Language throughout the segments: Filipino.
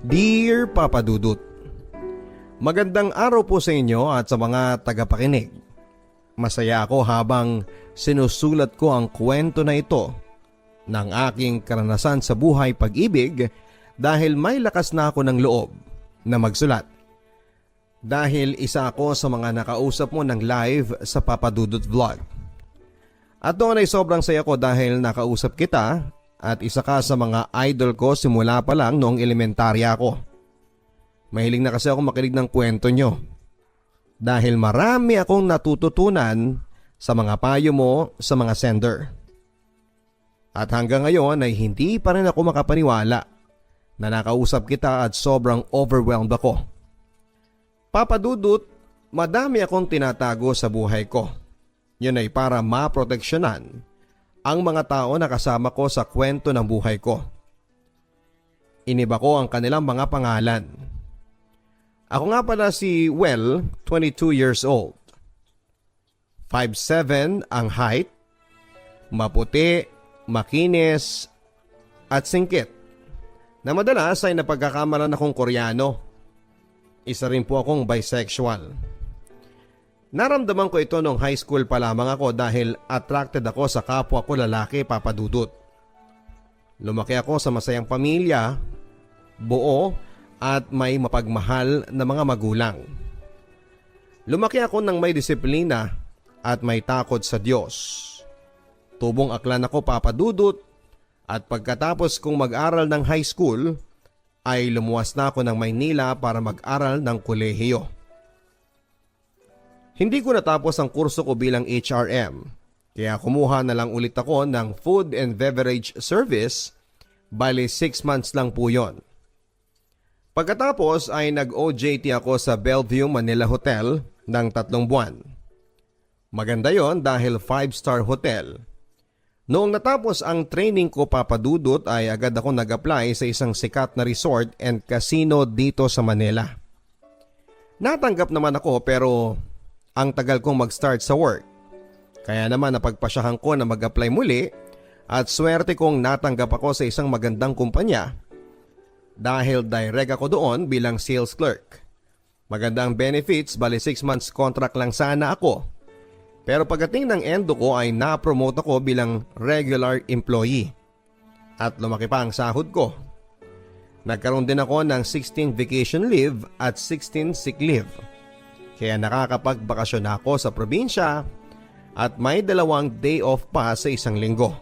Dear Papa Dudut, magandang araw po sa inyo at sa mga tagapakinig. Masaya ako habang sinusulat ko ang kwento na ito ng aking karanasan sa buhay pag-ibig dahil may lakas na ako ng loob na magsulat. Dahil isa ako sa mga nakausap mo ng live sa Papa Dudut Vlog. At doon ay sobrang saya ko dahil nakausap kita at isa ka sa mga idol ko simula pa lang noong elementarya ako. Mahilig na kasi ako makinig ng kwento nyo. Dahil marami akong natututunan sa mga payo mo sa mga sender. At hanggang ngayon ay hindi pa rin ako makapaniwala na nakausap kita at sobrang overwhelmed ako. Papa Dudut, madami akong tinatago sa buhay ko. Yun ay para maproteksyonan ang mga tao na kasama ko sa kwento ng buhay ko. Iniba ko ang kanilang mga pangalan. Ako nga pala si Well, 22 years old. 5'7" ang height, maputi, makinis, at singkit. Na madalas ay napagkakamalan akong Koreano. Isa rin po akong bisexual. Naramdaman ko ito nung high school pa lamang ako dahil attracted ako sa kapwa ko lalaki, Papa Dudut. Lumaki ako sa masayang pamilya, buo at may mapagmahal na mga magulang. Lumaki ako ng may disiplina at may takot sa Diyos. Tubong aklan ako, Papa Dudut, at pagkatapos kong mag-aral ng high school ay lumuwas na ako ng Maynila para mag-aral ng kolehiyo. Hindi ko natapos ang kurso ko bilang HRM, kaya kumuha na lang ulit ako ng Food and Beverage Service, bali 6 months lang po yon. Pagkatapos ay nag-OJT ako sa Bellevue Manila Hotel ng 3 buwan. Maganda yon dahil 5-star hotel. Noong natapos ang training ko, Papa Dudut, ay agad ako nag-apply sa isang sikat na resort and casino dito sa Manila. Natanggap naman ako pero ang tagal kong mag-start sa work. Kaya naman napagpasyahan ko na mag-apply muli at swerte kong natanggap ako sa isang magandang kumpanya dahil direct ako doon bilang sales clerk. Magandang benefits, bali 6 months contract lang sana ako. Pero pagdating ng endo ko ay na-promote ako bilang regular employee at lumaki pa ang sahod ko. Nagkaroon din ako ng 16 vacation leave at 16 sick leave. Kaya nakakapagbakasyon ako sa probinsya at may 2 day off pa sa isang linggo.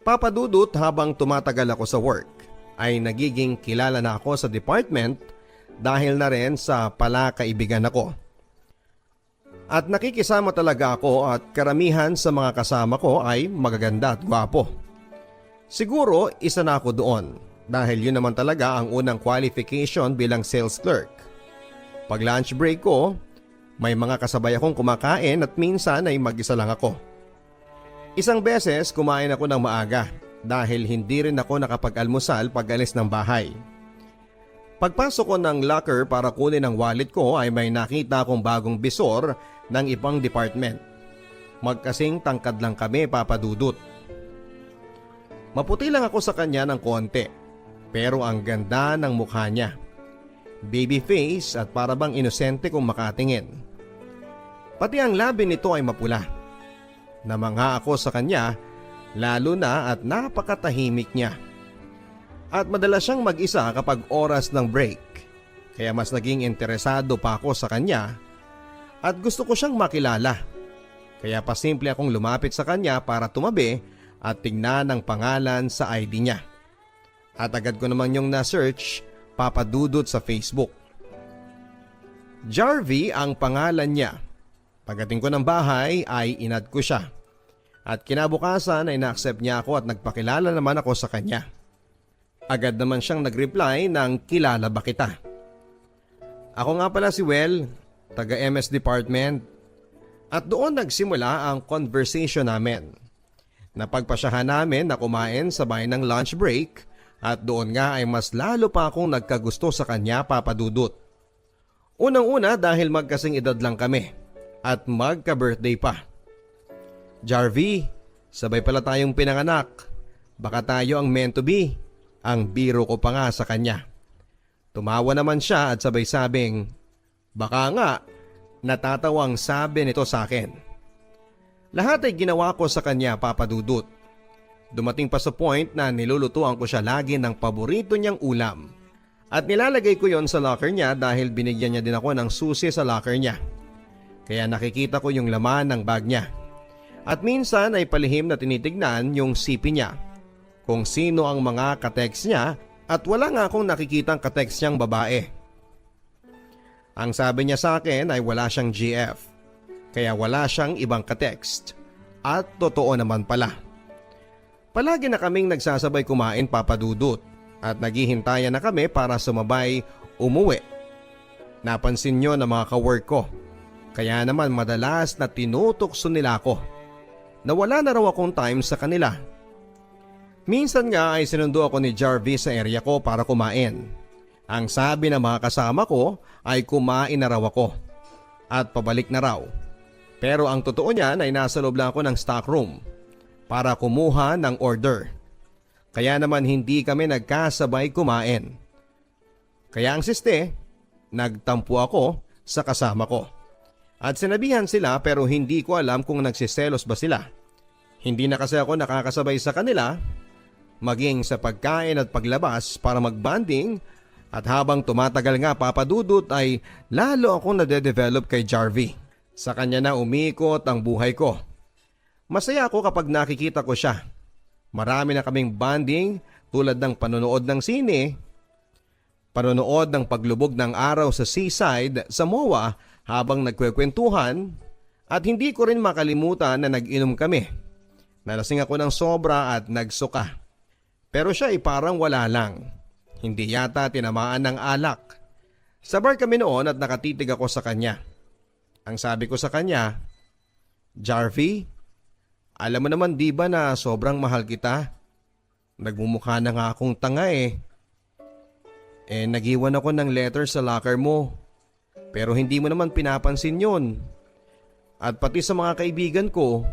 Papa Dudut, habang tumatagal ako sa work ay nagiging kilala na ako sa department dahil na rin sa palakaibigan ako. At nakikisama talaga ako at karamihan sa mga kasama ko ay magaganda at gwapo. Siguro isa na ako doon dahil yun naman talaga ang unang qualification bilang sales clerk. Pag lunch break ko, may mga kasabay akong kumakain at minsan ay mag-isa lang ako. Isang beses kumain ako ng maaga dahil hindi rin ako nakapag-almusal pag alis ng bahay. Pagpasok ko ng locker para kunin ang wallet ko ay may nakita akong bagong bisor ng ibang department. Magkasing tangkad lang kami, Papa Dudut. Maputi lang ako sa kanya ng konti, pero ang ganda ng mukha niya. Baby face at parabang inosente kung makatingin. Pati ang labi nito ay mapula. Namangha ako sa kanya lalo na at napakatahimik niya. At madalas siyang mag-isa kapag oras ng break. Kaya mas naging interesado pa ako sa kanya at gusto ko siyang makilala. Kaya pasimple akong lumapit sa kanya para tumabi at tingnan ang pangalan sa ID niya. At agad ko naman yung na-search, Papa Dudut, sa Facebook. Jarvie ang pangalan niya. Pagdating ko ng bahay ay inad ko siya. At kinabukasan ay na-accept niya ako at nagpakilala naman ako sa kanya. Agad naman siyang nag-reply ng kilala ba kita. Ako nga pala si Well, taga MS Department. At doon nagsimula ang conversation namin. Napagpasyahan namin na kumain sabay ng lunch break at doon nga ay mas lalo pa akong nagkagusto sa kanya, Papa Dudut. Unang-una dahil magkasing edad lang kami at magka-birthday pa. Jarvie, sabay pala tayong pinanganak. Baka tayo ang meant to be. Ang biro ko pa nga sa kanya. Tumawa naman siya at sabay sabing, "Baka nga," natatawang sabi nito sa akin. Lahat ay ginawa ko sa kanya, Papa Dudut. Dumating pa sa point na nilulutuan ko siya lagi ng paborito niyang ulam. At nilalagay ko yon sa locker niya dahil binigyan niya din ako ng susi sa locker niya. Kaya nakikita ko yung laman ng bag niya. At minsan ay palihim na tinitignan yung sipi niya, kung sino ang mga kateks niya, at wala nga akong nakikitang kateks niyang babae. Ang sabi niya sa akin ay wala siyang GF, kaya wala siyang ibang katekst. At totoo naman pala. Palagi na kaming nagsasabay kumain, Papa Dudut, at naghihintayan na kami para sumabay umuwi. Napansin niyo ng mga kawork ko, kaya naman madalas na tinutokso nila ako. Nawala na raw akong time sa kanila. Minsan nga ay sinundo ako ni Jarvis sa area ko para kumain. Ang sabi ng mga kasama ko ay kumain na raw ako at pabalik na raw. Pero ang totoo niyan ay nasa loob lang ako ng stock room para kumuha ng order. Kaya naman hindi kami nagkasabay kumain. Kaya ang siste, nagtampo ako sa kasama ko. At sinabihan sila pero hindi ko alam kung nagsiselos ba sila. Hindi na kasi ako nakakasabay sa kanila, maging sa pagkain at paglabas para magbanding, at habang tumatagal nga, Papa Dudut, ay lalo akong nade-develop kay Jarvie. Sa kanya na umikot ang buhay ko. Masaya ako kapag nakikita ko siya. Marami na kaming bonding tulad ng panonood ng sine, panonood ng paglubog ng araw sa seaside sa MOA habang nagkwekwentuhan, at hindi ko rin makalimutan na nag-inom kami. Nalasing ako ng sobra at nagsuka. Pero siya ay parang wala lang. Hindi yata tinamaan ng alak. Sa bar kami noon at nakatitig ako sa kanya. Ang sabi ko sa kanya, "Jarvie, alam mo naman di ba na sobrang mahal kita? Nagmumukha na nga akong tanga eh. Nag-iwan ako ng letter sa locker mo. Pero hindi mo naman pinapansin yon. At pati sa mga kaibigan ko,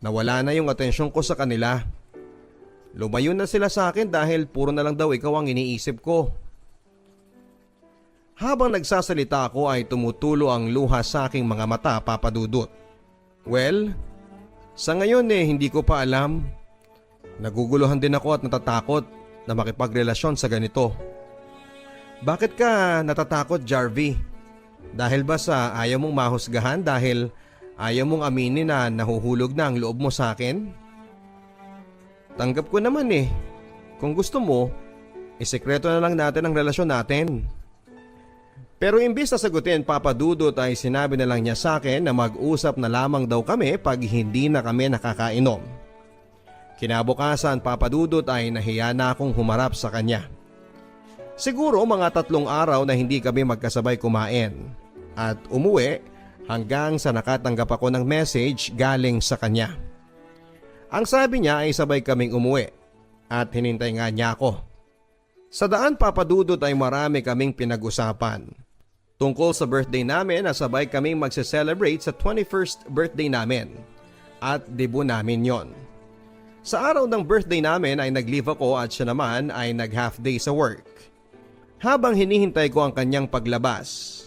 nawala na yung atensyon ko sa kanila. Lumayo na sila sa akin dahil puro na lang daw ikaw ang iniisip ko." Habang nagsasalita ako ay tumutulo ang luha sa aking mga mata, Papa Dudut. Well, sa ngayon hindi ko pa alam. Naguguluhan din ako at natatakot na makipagrelasyon sa ganito. Bakit ka natatakot, Jarvie? Dahil ba sa ayaw mong mahusgahan dahil ayaw mong aminin na nahuhulog na ang loob mo sa akin? Tanggap ko naman eh. Kung gusto mo, isekreto na lang natin ang relasyon natin. Pero imbis na sagutin, Papa Dudut, ay sinabi na lang niya sa akin na mag-usap na lamang daw kami pag hindi na kami nakakainom. Kinabukasan, Papa Dudut, ay nahiya na akong humarap sa kanya. Siguro mga 3 araw na hindi kami magkasabay kumain at umuwi hanggang sa nakatanggap ako ng message galing sa kanya. Ang sabi niya ay sabay kaming umuwi at hinintay nga niya ako. Sa daan, Papa Dudut, ay marami kaming pinag-usapan tungkol sa birthday namin na sabay kaming magse-celebrate sa 21st birthday namin at debut namin yon. Sa araw ng birthday namin ay nag-leave ako at siya naman ay nag-half day sa work. Habang hinihintay ko ang kanyang paglabas,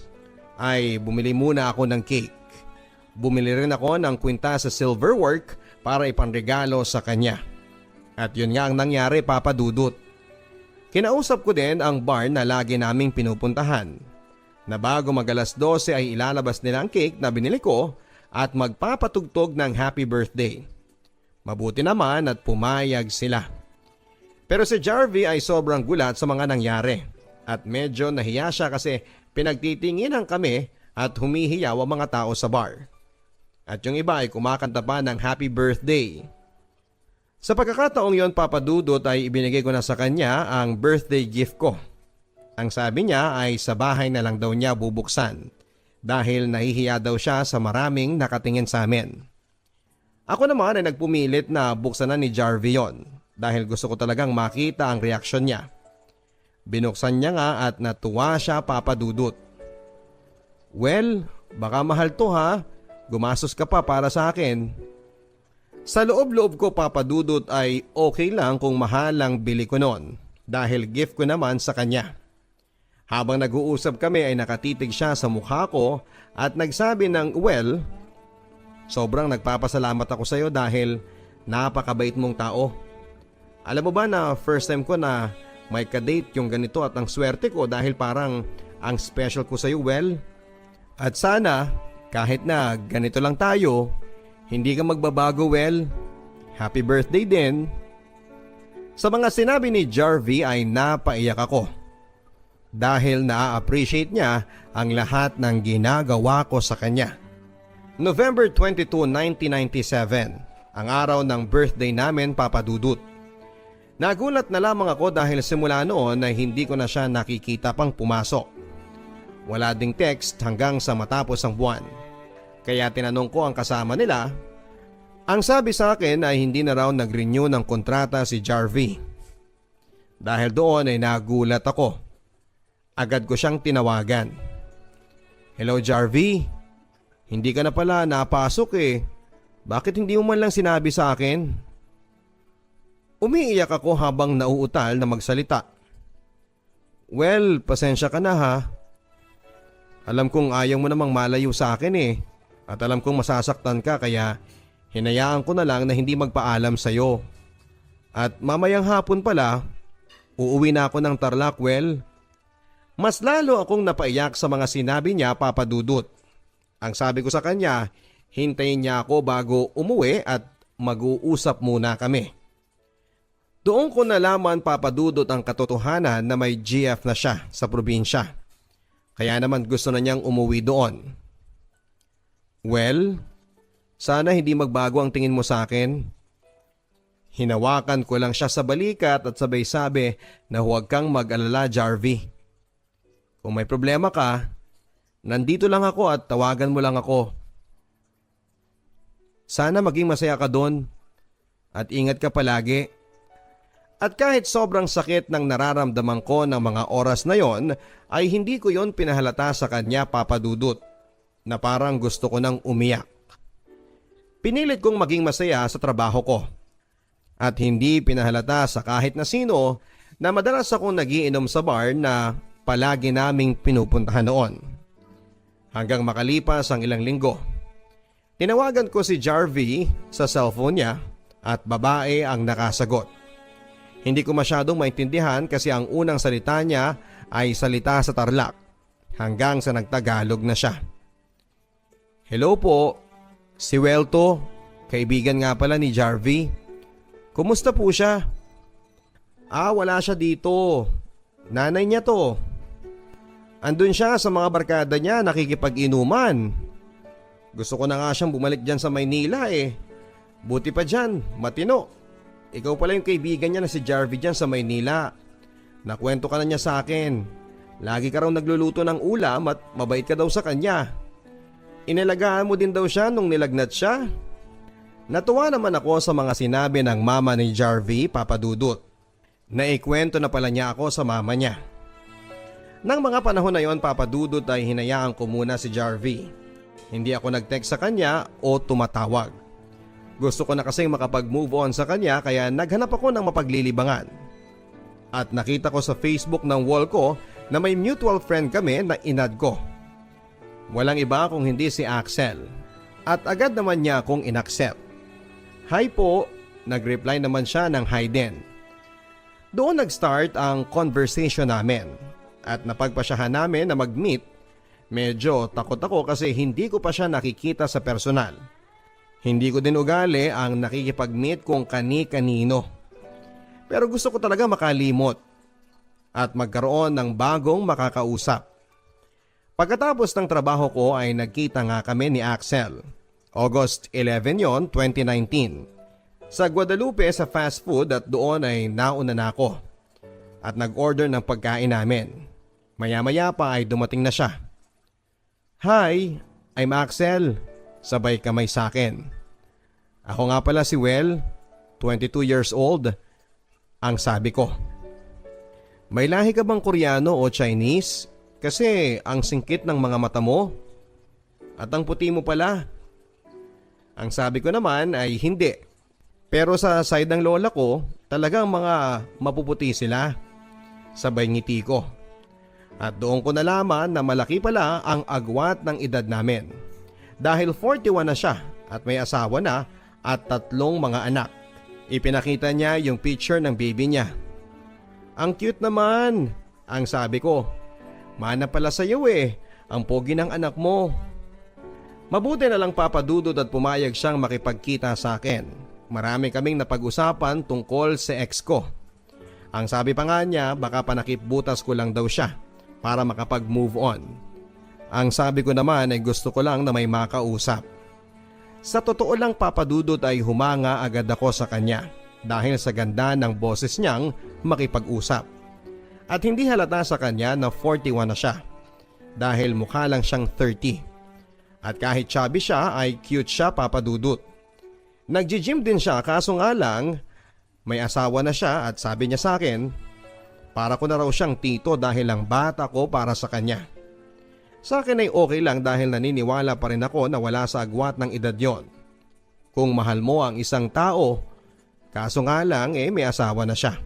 ay bumili muna ako ng cake. Bumili rin ako ng kwinta sa silverwork para ipanregalo sa kanya. At yun nga ang nangyari, Papa Dudut. Kinausap ko din ang bar na lagi naming pinupuntahan, na bago mag-alas 12 ay ilalabas nila ang cake na binili ko at magpapatugtog ng happy birthday. Mabuti naman at pumayag sila. Pero si Jarvie ay sobrang gulat sa mga nangyari at medyo nahiya siya kasi pinagtitinginan kami at humihiyaw ang mga tao sa bar. At yung iba ay kumakanta pa ng happy birthday. Sa pagkakataong yon, Papa Dudut, ay ibinigay ko na sa kanya ang birthday gift ko. Ang sabi niya ay sa bahay na lang daw niya bubuksan dahil nahihiya daw siya sa maraming nakatingin sa amin. Ako naman ay nagpumilit na buksan na ni Jarvie yon dahil gusto ko talagang makita ang reaksyon niya. Binuksan niya nga at natuwa siya, Papa Dudut. Well, baka mahal to ha. Gumastos ka pa para sa akin. Sa loob-loob ko, Papa Dudut, ay okay lang kung mahal ang bili ko noon dahil gift ko naman sa kanya. Habang nag-uusap kami ay nakatitig siya sa mukha ko at nagsabi ng, "Well, sobrang nagpapasalamat ako sa iyo dahil napakabait mong tao. Alam mo ba na first time ko na may kadate yung ganito at ang swerte ko dahil parang ang special ko sa iyo, Well. At sana kahit na ganito lang tayo, hindi ka magbabago, Well. Happy birthday din." Sa mga sinabi ni Jarvie ay napaiyak ako dahil na-appreciate niya ang lahat ng ginagawa ko sa kanya. November 22, 1997, ang araw ng birthday namin, Papa Dudut. Nagulat na lamang ako dahil simula noon ay hindi ko na siya nakikita pang pumasok. Wala ding text hanggang sa matapos ang buwan. Kaya tinanong ko ang kasama nila. Ang sabi sa akin ay hindi na raw nag-renew ng kontrata si Jarvie. Dahil doon ay nagulat ako. Agad ko siyang tinawagan. "Hello Jarvie, hindi ka na pala napasok eh. Bakit hindi mo man lang sinabi sa akin?" Umiiyak ako habang nauutal na magsalita. "Well, pasensya ka na ha. Alam kong ayaw mo namang malayo sa akin eh. At alam kong masasaktan ka kaya hinayaan ko na lang na hindi magpaalam sa'yo. At mamayang hapon pala, uuwi na ako ng Tarlac, Well." Mas lalo akong napaiyak sa mga sinabi niya, Papa Dudut. Ang sabi ko sa kanya, hintayin niya ako bago umuwi at mag-uusap muna kami. Doon ko nalaman, Papa Dudut, ang katotohanan na may GF na siya sa probinsya. Kaya naman gusto na niyang umuwi doon. "Well, sana hindi magbago ang tingin mo sa akin." Hinawakan ko lang siya sa balikat at sabay sabi na huwag kang mag-alala, Jarvie. Kung may problema ka, nandito lang ako at tawagan mo lang ako. Sana maging masaya ka doon at ingat ka palagi. At kahit sobrang sakit ng nararamdaman ko ng mga oras na yon, ay hindi ko yon pinahalata sa kanya, Papa Dudut, na parang gusto ko nang umiyak. Pinilit kong maging masaya sa trabaho ko at hindi pinahalata sa kahit na sino na madalas akong nagiinom sa bar na palagi naming pinupuntahan noon. Hanggang makalipas ang ilang linggo, tinawagan ko si Jarvie sa cellphone niya at babae ang nakasagot. Hindi ko masyadong maintindihan kasi ang unang salita niya ay salita sa Tarlac hanggang sa nagtagalog na siya. "Hello po, si Well to, kaibigan nga pala ni Jarvie. Kumusta po siya?" Wala siya dito. Nanay niya to. Andun siya sa mga barkada niya nakikipag-inuman. Gusto ko na nga siyang bumalik dyan sa Maynila eh. Buti pa dyan, matino. Ikaw pala yung kaibigan niya na si Jarvie dyan sa Maynila. Nakwento ka na niya sa akin. Lagi ka raw nagluluto ng ulam at mabait ka daw sa kanya. Inalagaan mo din daw siya nung nilagnat siya. Natuwa naman ako sa mga sinabi ng mama ni Jarvie, Papa Dudut. Naikwento na pala niya ako sa mama niya. Nang mga panahon na yon, Papa Dudut, ay hinayaan ko muna si Jarvie. Hindi ako nag-text sa kanya o tumatawag. Gusto ko na kasing makapag-move on sa kanya kaya naghanap ako ng mapaglilibangan. At nakita ko sa Facebook ng wall ko na may mutual friend kami na inad ko. Walang iba kung hindi si Axel. At agad naman niya akong inaccept. "Hi po," nag-reply naman siya ng hi din. Doon nag-start ang conversation namin. At napagpasyahan namin na mag-meet. Medyo takot ako kasi hindi ko pa siya nakikita sa personal. Hindi ko din ugali ang nakikipag-meet kung kani-kanino. Pero gusto ko talaga makalimot at magkaroon ng bagong makakausap. Pagkatapos ng trabaho ko ay nagkita nga kami ni Axel. August 11 yon, 2019. Sa Guadalupe sa fast food at doon ay nauna na ako. At nag-order ng pagkain namin. Maya-maya pa ay dumating na siya. "Hi, I'm Axel." Sabay kamay sa akin. "Ako nga pala si Well, 22 years old." Ang sabi ko. "May lahi ka bang Koreano o Chinese? Kasi ang singkit ng mga mata mo. At ang puti mo pala." Ang sabi ko naman ay hindi. Pero sa side ng lola ko, talagang mga mapuputi sila. Sabay ngiti ko. At doon ko nalaman na malaki pala ang agwat ng edad namin. Dahil 41 na siya at may asawa na at 3 mga anak. Ipinakita niya yung picture ng baby niya. Ang cute naman, ang sabi ko. Mana pala sa iyo ang pogi ng anak mo. Mabuti na lang Papa Dudut at pumayag siyang makipagkita sa akin. Marami kaming napag-usapan tungkol sa ex ko. Ang sabi pa nga niya baka panakipbutas ko lang daw siya para makapag-move on. Ang sabi ko naman ay gusto ko lang na may makausap. Sa totoo lang Papa Dudut ay humanga agad ako sa kanya dahil sa ganda ng boses niyang makipag-usap. At hindi halata sa kanya na 41 na siya dahil mukha lang siyang 30. At kahit chubby siya ay cute siya Papa Dudut. Nagji-gym din siya kaso nga lang may asawa na siya at sabi niya sa akin para ko na raw siyang tito dahil lang bata ko para sa kanya. Sa akin ay okay lang dahil naniniwala pa rin ako na wala sa agwat ng edad yon. Kung mahal mo ang isang tao, kaso nga lang may asawa na siya.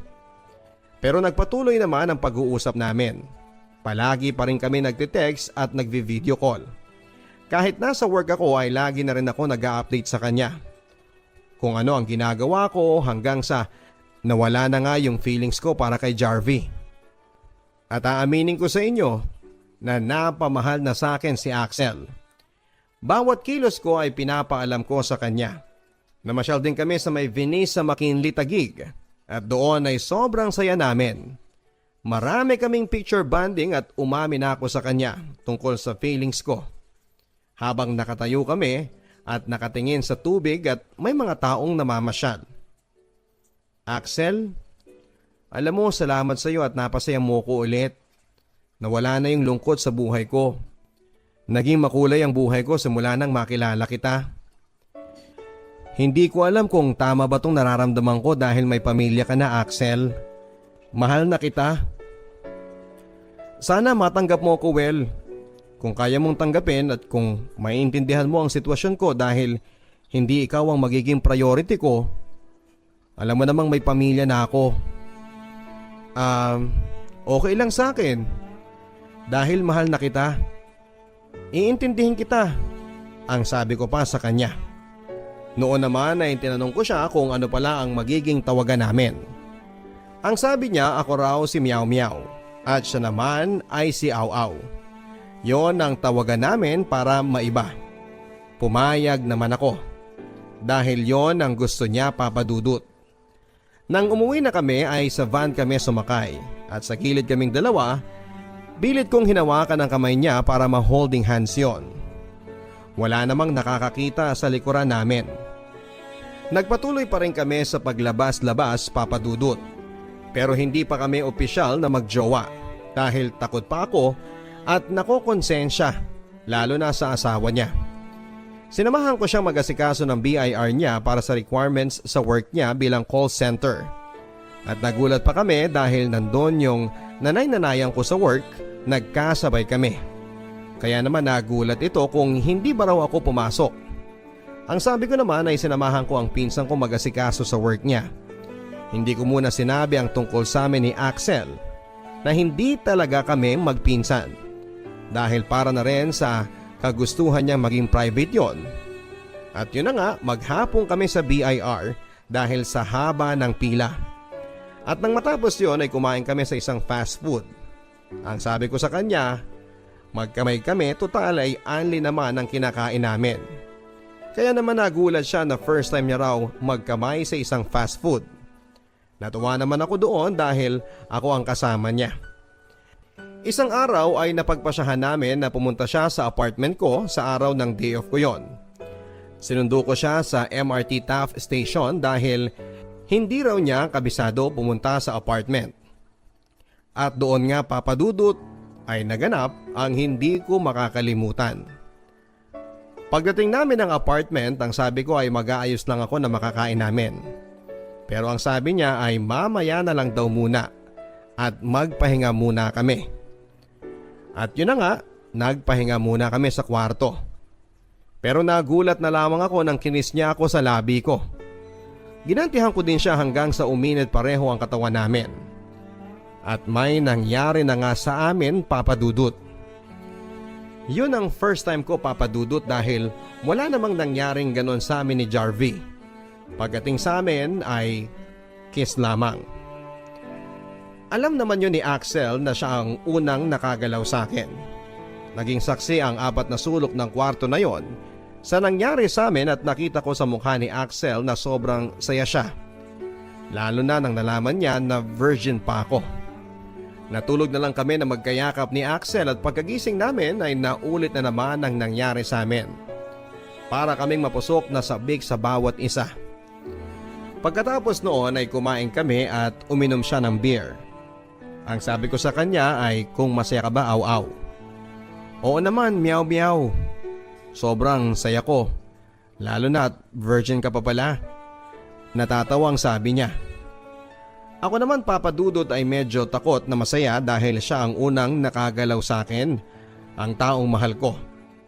Pero nagpatuloy naman ang pag-uusap namin. Palagi pa rin kami nagte-text at nagvi-video call. Kahit nasa work ako ay lagi na rin ako nag-a-update sa kanya. Kung ano ang ginagawa ko hanggang sa nawala na nga yung feelings ko para kay Jarvie. At aaminin ko sa inyo na napamahal na sa akin si Axel. Bawat kilos ko ay pinapaalam ko sa kanya. Namasyal din kami sa may Venice sa McKinley Taguig at doon ay sobrang saya namin. Marami kaming picture bonding at umamin ako sa kanya tungkol sa feelings ko. Habang nakatayo kami at nakatingin sa tubig at may mga taong namamasyal. Axel, alam mo salamat sa iyo at napasaya mo ko ulit. Nawala na yung lungkot sa buhay ko. Naging makulay ang buhay ko simula nang makilala kita. Hindi ko alam kung tama ba tong nararamdaman ko dahil may pamilya ka na Axel. Mahal na kita. Sana matanggap mo ako well. Kung kaya mong tanggapin at kung maiintindihan mo ang sitwasyon ko dahil hindi ikaw ang magiging priority ko. Alam mo namang may pamilya na ako. Okay lang sa akin. Dahil mahal na kita. Iintindihin kita. Ang sabi ko pa sa kanya. Noon naman ay tinanong ko siya kung ano pala ang magiging tawagan namin. Ang sabi niya ako raw si Meow Meow at siya naman ay si Aw Aw. Yon ang tawagan namin para maiba. Pumayag naman ako. Dahil yon ang gusto niya Papa Dudut. Nang umuwi na kami ay sa van kami sumakay at sa gilid kaming dalawa, bilit kong hinawakan ang kamay niya para ma-holding hands yon. Wala namang nakakakita sa likuran namin. Nagpatuloy pa rin kami sa paglabas-labas Papa Dudut. Pero hindi pa kami opisyal na magjowa dahil takot pa ako at nakokonsensya lalo na sa asawa niya. Sinamahan ko siyang mag-asikaso ng BIR niya para sa requirements sa work niya bilang call center. At nagulat pa kami dahil nandun yung nanay-nanayan ko sa work, nagkasabay kami. Kaya naman nagulat ito kung hindi ba raw ako pumasok. Ang sabi ko naman ay sinamahan ko ang pinsan ko mag-asikaso sa work niya. Hindi ko muna sinabi ang tungkol sa amin ni Axel na hindi talaga kami magpinsan. Dahil para na rin sa kagustuhan niyang maging private yon. At yun na nga, maghapon kami sa BIR dahil sa haba ng pila. At nang matapos yon ay kumain kami sa isang fast food. Ang sabi ko sa kanya, magkamay kami, total ay only naman ang kinakain namin. Kaya naman nagulat siya na first time niya raw magkamay sa isang fast food. Natuwa naman ako doon dahil ako ang kasama niya. Isang araw ay napagpasyahan namin na pumunta siya sa apartment ko sa araw ng day off ko yon. Sinundo ko siya sa MRT Taft Station dahil hindi raw niya kabisado pumunta sa apartment. At doon nga Papa Dudut ay naganap ang hindi ko makakalimutan. Pagdating namin ng apartment, ang sabi ko ay mag-aayos lang ako na makakain namin. Pero ang sabi niya ay mamaya na lang daw muna at magpahinga muna kami. At yun na nga, nagpahinga muna kami sa kwarto. Pero nagulat na lamang ako nang kinis niya ako sa labi ko. Ginantihan ko din siya hanggang sa uminit pareho ang katawan namin. At may nangyari na nga sa amin, Papa Dudut. Yun ang first time ko, Papa Dudut, dahil wala namang nangyaring ganon sa amin ni Jarvie. Pagdating sa amin ay kiss lamang. Alam naman yun ni Axel na siya ang unang nakagalaw sa akin. Naging saksi ang 4 na sulok ng kwarto na yon sa nangyari sa amin at nakita ko sa mukha ni Axel na sobrang saya siya. Lalo na nang nalaman niya na virgin pa ako. Natulog na lang kami na magkayakap ni Axel at pagkagising namin ay naulit na naman ang nangyari sa amin. Para kaming mapusok na sabik sa bawat isa. Pagkatapos noon ay kumain kami at uminom siya ng beer. Ang sabi ko sa kanya ay kung masaya ka ba, aw-aw. Oo naman, meow-meow. Sobrang saya ko. Lalo na virgin ka pa pala. Natatawang sabi niya. Ako naman, Papa Dudut, ay medyo takot na masaya dahil siya ang unang nakagalaw sa akin, ang taong mahal ko.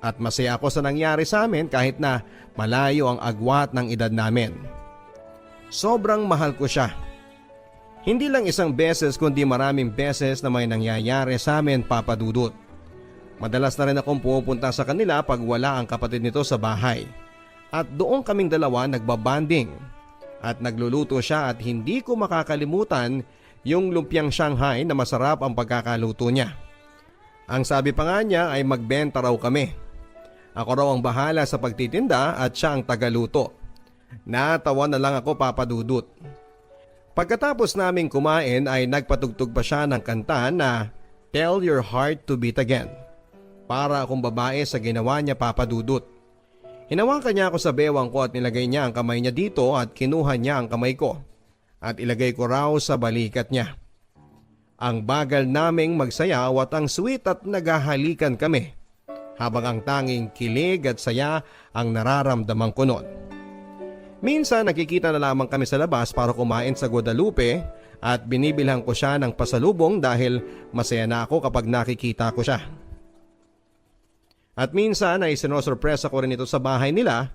At masaya ako sa nangyari sa amin kahit na malayo ang agwat ng edad namin. Sobrang mahal ko siya. Hindi lang isang beses kundi maraming beses na may nangyayari sa amin, Papa Dudut. Madalas na rin akong pumupunta sa kanila pag wala ang kapatid nito sa bahay. At doon kaming dalawa nagbabanding. At nagluluto siya at hindi ko makakalimutan yung lumpiang Shanghai na masarap ang pagkakaluto niya. Ang sabi pa nga niya ay magbenta raw kami. Ako raw ang bahala sa pagtitinda at siya ang tagaluto. Natawa na lang ako, Papa Dudut. Pagkatapos naming kumain ay nagpatugtog pa siya ng kanta na Tell Your Heart to Beat Again. Para akong babae sa ginawa niya, Papa Dudut. Hinawakan niya ako sa bewang ko at nilagay niya ang kamay niya dito at kinuha niya ang kamay ko. At ilagay ko raw sa balikat niya. Ang bagal naming magsayaw at ang sweet at naghahalikan kami. Habang ang tanging kilig at saya ang nararamdaman ko noon. Minsan nakikita na lamang kami sa labas para kumain sa Guadalupe at binibilhan ko siya ng pasalubong dahil masaya na ako kapag nakikita ko siya. At minsan ay sinosurpresa ko rin ito sa bahay nila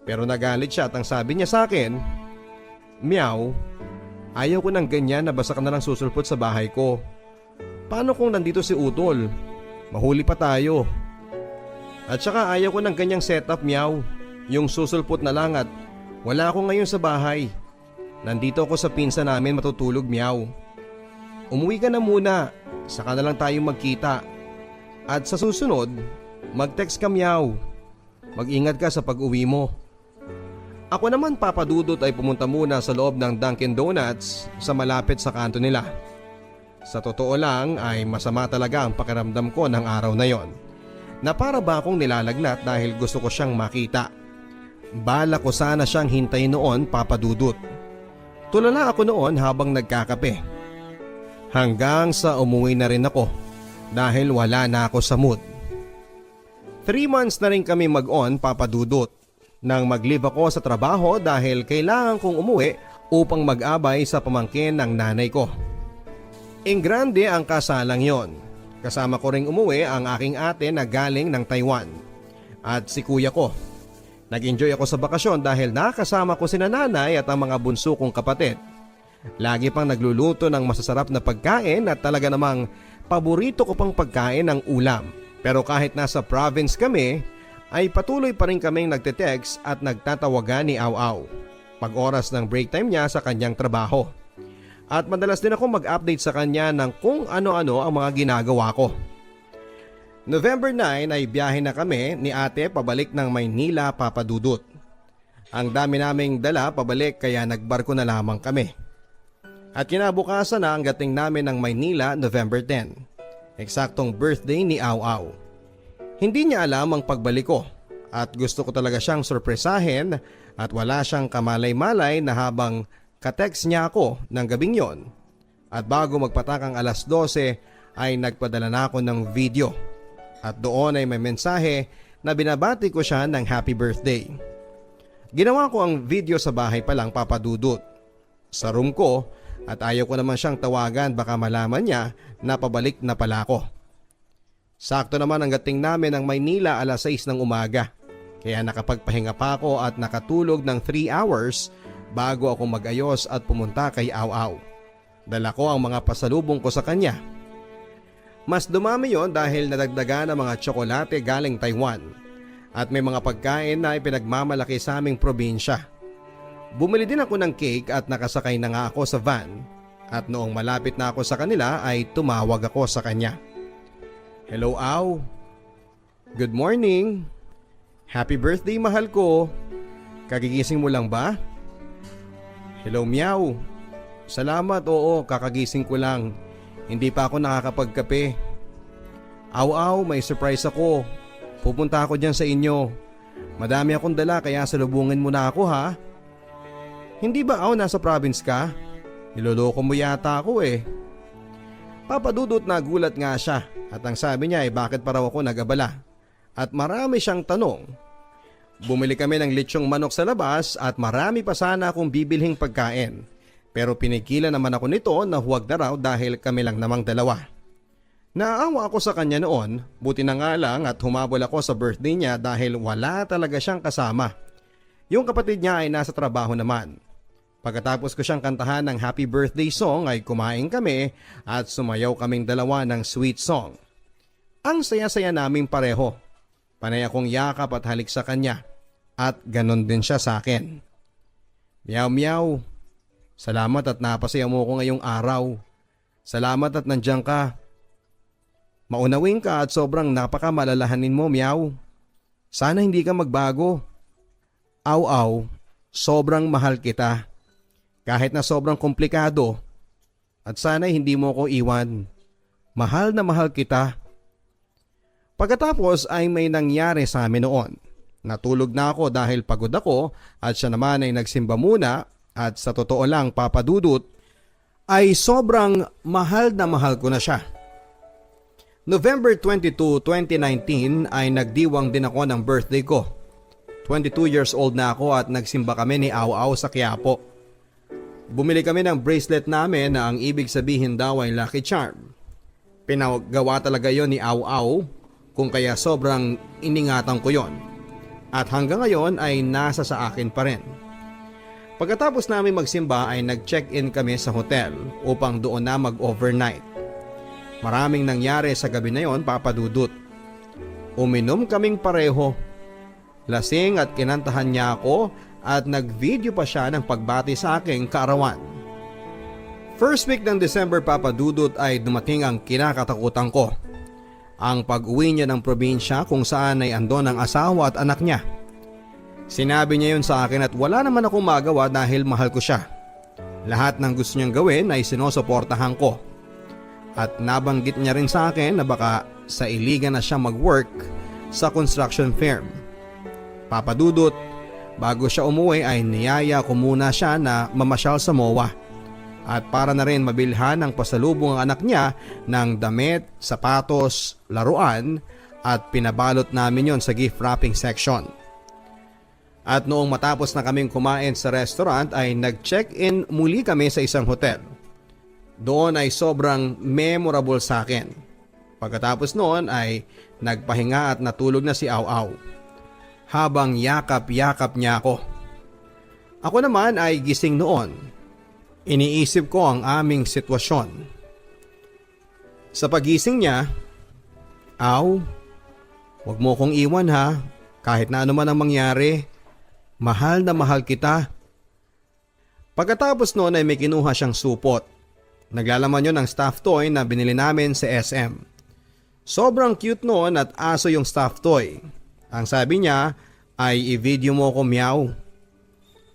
pero nagalit siya at ang sabi niya sa akin, Meow, ayaw ko ng ganyan na basta ka na lang susulpot sa bahay ko. Paano kung nandito si Utol? Mahuli pa tayo. At saka ayaw ko ng ganyang setup, Meow. Yung susulpot na lang at wala ako ngayon sa bahay. Nandito ako sa pinsa namin matutulog, Meow. Umuwi ka na muna, saka na lang tayo magkita. At sa susunod, mag-text ka, Meow. Mag-ingat ka sa pag-uwi mo. Ako naman, Papa Dudut, ay pumunta muna sa loob ng Dunkin Donuts sa malapit sa kanto nila. Sa totoo lang ay masama talaga ang pakiramdam ko ng araw na yon. Na para ba akong nilalagnat dahil gusto ko siyang makita. Bala ko sana siyang hintayin noon, Papa Dudut. Tulala ako noon habang nagkakape. Hanggang sa umuwi na rin ako dahil wala na ako sa mood. 3 months na rin kami mag-on, Papa Dudut. Nang mag-leave ako sa trabaho dahil kailangan kong umuwi upang mag-abay sa pamangkin ng nanay ko. Ingrande ang kasalang yon. Kasama ko ring umuwi ang aking ate na galing ng Taiwan. At si kuya ko. Nag-enjoy ako sa bakasyon dahil nakasama ko sina nanay at ang mga bunso kong kapatid. Lagi pang nagluluto ng masasarap na pagkain at talaga namang paborito ko pang pagkain ng ulam. Pero kahit nasa province kami, ay patuloy pa rin kaming nagte-text at nagtatawagan ni Aw Aw. Pag oras ng break time niya sa kanyang trabaho. At madalas din ako mag-update sa kanya ng kung ano-ano ang mga ginagawa ko. November 9 ay biyahe na kami ni ate pabalik ng Maynila, Papa Dudut. Ang dami naming dala pabalik kaya nagbarko na lamang kami. At kinabukasan na ang dating namin ng Maynila, November 10. Eksaktong birthday ni Aw Aw. Hindi niya alam ang pagbalik ko at gusto ko talaga siyang sorpresahin at wala siyang kamalay-malay na habang katext niya ako ng gabing yon. At bago magpatakang alas 12 ay nagpadala na ako ng video. At doon ay may mensahe na binabati ko siya ng happy birthday. Ginawa ko ang video sa bahay pa lang, Papa Dudut. Sa room ko at ayaw ko naman siyang tawagan baka malaman niya na pabalik na pala ako. Sakto naman ang dating namin ng Maynila alas 6 ng umaga. Kaya nakapagpahinga pa ako at nakatulog ng 3 hours bago ako mag-ayos at pumunta kay Aw Aw. Dala ko ang mga pasalubong ko sa kanya. Mas dumami yon dahil nadagdagan ng mga tsokolate galing Taiwan at may mga pagkain na ipinagmamalaki sa aming probinsya. Bumili din ako ng cake at nakasakay na nga ako sa van at noong malapit na ako sa kanila ay tumawag ako sa kanya. Hello, Aw. Good morning. Happy birthday, mahal ko. Kagigising mo lang ba? Hello, Meow. Salamat, oo, kakagising ko lang. Hindi pa ako nakakapagkape. Aw, may surprise ako. Pupunta ako dyan sa inyo. Madami akong dala kaya salubungin mo na ako, ha? Hindi ba, Aw, nasa province ka? Niloloko mo yata ako eh. Papadudot na gulat nga siya at ang sabi niya ay bakit pa raw ako nag-abala. At marami siyang tanong. Bumili kami ng litsyong manok sa labas at marami pa sana akong bibilhing pagkain. Pero pinigilan naman ako nito na huwag na raw dahil kami lang namang dalawa. Naawa ako sa kanya noon, buti na nga lang at humabol ako sa birthday niya dahil wala talaga siyang kasama. Yung kapatid niya ay nasa trabaho naman. Pagkatapos ko siyang kantahan ng happy birthday song ay kumain kami at sumayaw kaming dalawa ng sweet song. Ang saya-saya naming pareho. Panay akong yakap at halik sa kanya. At ganon din siya sa akin. Meow. Salamat at napasaya mo ko ngayong araw. Salamat at nandiyan ka. Maunawin ka at sobrang napakamalalahanin mo, Meow. Sana hindi ka magbago. Aw, sobrang mahal kita. Kahit na sobrang komplikado. At sana hindi mo ko iwan. Mahal na mahal kita. Pagkatapos ay may nangyari sa amin noon. Natulog na ako dahil pagod ako at siya naman ay nagsimba muna at sa totoo lang papadudot ay sobrang mahal na mahal ko na siya. November 22, 2019 ay nagdiwang din ako ng birthday ko. 22 years old na ako at nagsimba kami ni Aw sa Quiapo. Bumili kami ng bracelet namin na ang ibig sabihin daw ay lucky charm. Pinagawa talaga yon ni Aw kung kaya sobrang iningatan ko yon. At hanggang ngayon ay nasa sa akin pa rin. Pagkatapos namin magsimba ay nag-check-in kami sa hotel upang doon na mag-overnight. Maraming nangyari sa gabi na yon, papadudot. Uminom kaming pareho. Lasing at kinantahan niya ako at nag-video pa siya ng pagbati sa aking kaarawan. First week ng December, papadudot, ay dumating ang kinakatakutan ko. Ang pag-uwi niya ng probinsya kung saan ay andon ang asawa at anak niya. Sinabi niya yun sa akin at wala naman akong magawa dahil mahal ko siya. Lahat ng gusto niyang gawin ay sinusuportahan ko. At nabanggit niya rin sa akin na baka sa iligan na siya mag-work sa construction firm. Papadudot, bago siya umuwi ay niyaya ko muna siya na mamasyal sa MOA. At para na rin mabilhan ng pasalubong ang anak niya ng damit, sapatos, laruan at pinabalot namin yon sa gift wrapping section. At noong matapos na kaming kumain sa restaurant ay nag-check-in muli kami sa isang hotel. Doon ay sobrang memorable sa akin. Pagkatapos noon ay nagpahinga at natulog na si Aw habang yakap-yakap niya ako. Ako naman ay gising noon. Iniisip ko ang aming sitwasyon. Sa pagising niya, Aw, wag mo kong iwan ha, kahit na ano man ang mangyari. Mahal na mahal kita. Pagkatapos noon ay may kinuha siyang supot. Naglalaman yun ng stuffed toy na binili namin sa SM. Sobrang cute noon at aso yung stuffed toy. Ang sabi niya ay i-video mo ko, Meow.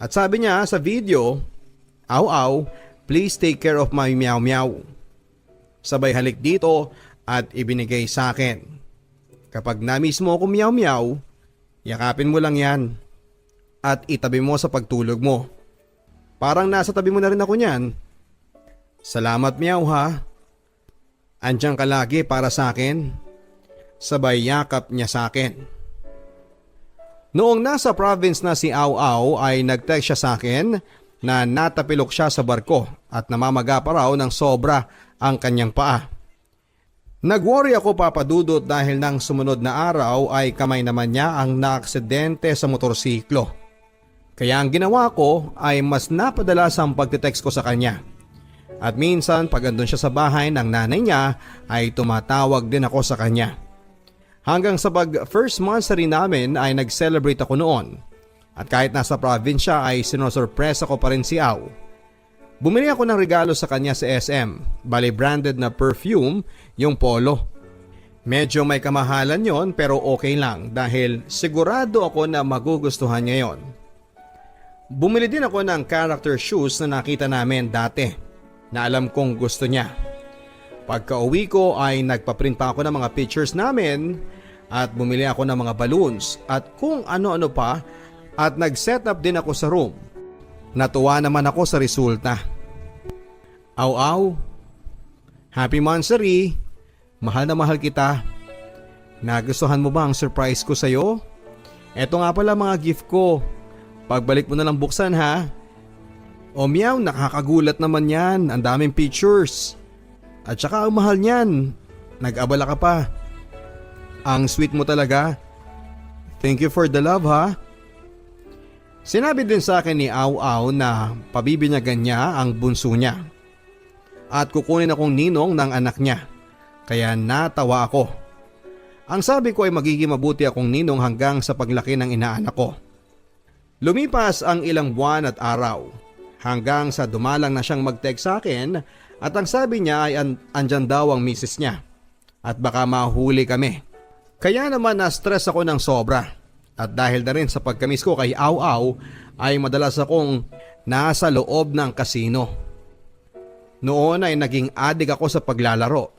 At sabi niya sa video, Aw, please take care of my Meow. Sabay halik dito at ibinigay sa akin. Kapag na-miss mo ko Meow, yakapin mo lang yan. At itabi mo sa pagtulog mo. Parang nasa tabi mo na rin ako niyan. Salamat Meow ha. Andiyan ka lagi para sa akin. Sabay yakap niya sa akin. Noong nasa province na si Aw ay nag-text siya sa akin na natapilok siya sa barko at namamaga pa raw ng sobra ang kanyang paa. Nag-worry ako papadudot dahil nang sumunod na araw ay kamay naman niya ang naaksidente sa motorsiklo. Kaya ang ginawa ko ay mas napadalas ang pagtitext ko sa kanya. At minsan pag andun siya sa bahay ng nanay niya ay tumatawag din ako sa kanya. Hanggang sa pag first monthsary namin ay nag-celebrate ako noon. At kahit nasa probinsya ay sinosurpresa ko pa rin si Au. Bumili ako ng regalo sa kanya sa SM, bali branded na perfume yung Polo. Medyo may kamahalan yon pero okay lang dahil sigurado ako na magugustuhan niya yon. Bumili din ako ng character shoes na nakita namin dati na alam kong gusto niya. Pagka uwi ko ay nagpaprint pa ako ng mga pictures namin at bumili ako ng mga balloons at kung ano-ano pa at nag-set up din ako sa room. Natuwa naman ako sa resulta. Au, happy monthsary! Mahal na mahal kita. Nagustuhan mo ba ang surprise ko sa'yo? Eto nga pala mga gift ko. Pagbalik mo na lang buksan ha. O meow, nakakagulat naman yan. Ang daming pictures. At saka ang mahal niyan. Nag-abala ka pa. Ang sweet mo talaga. Thank you for the love ha. Sinabi din sa akin ni Au Au na pabibinyagan niya ang bunso niya. At kukunin akong ninong ng anak niya. Kaya natawa ako. Ang sabi ko ay magiging mabuti akong ninong hanggang sa paglaki ng inaanak ko. Lumipas ang ilang buwan at araw. Hanggang sa dumalang na siyang mag-text sa akin at ang sabi niya ay andyan daw ang misis niya. At baka mahuli kami. Kaya naman na-stress ako ng sobra. At dahil na rin sa pagkamis ko kay Au Au ay madalas akong nasa loob ng kasino. Noon ay naging addict ako sa paglalaro.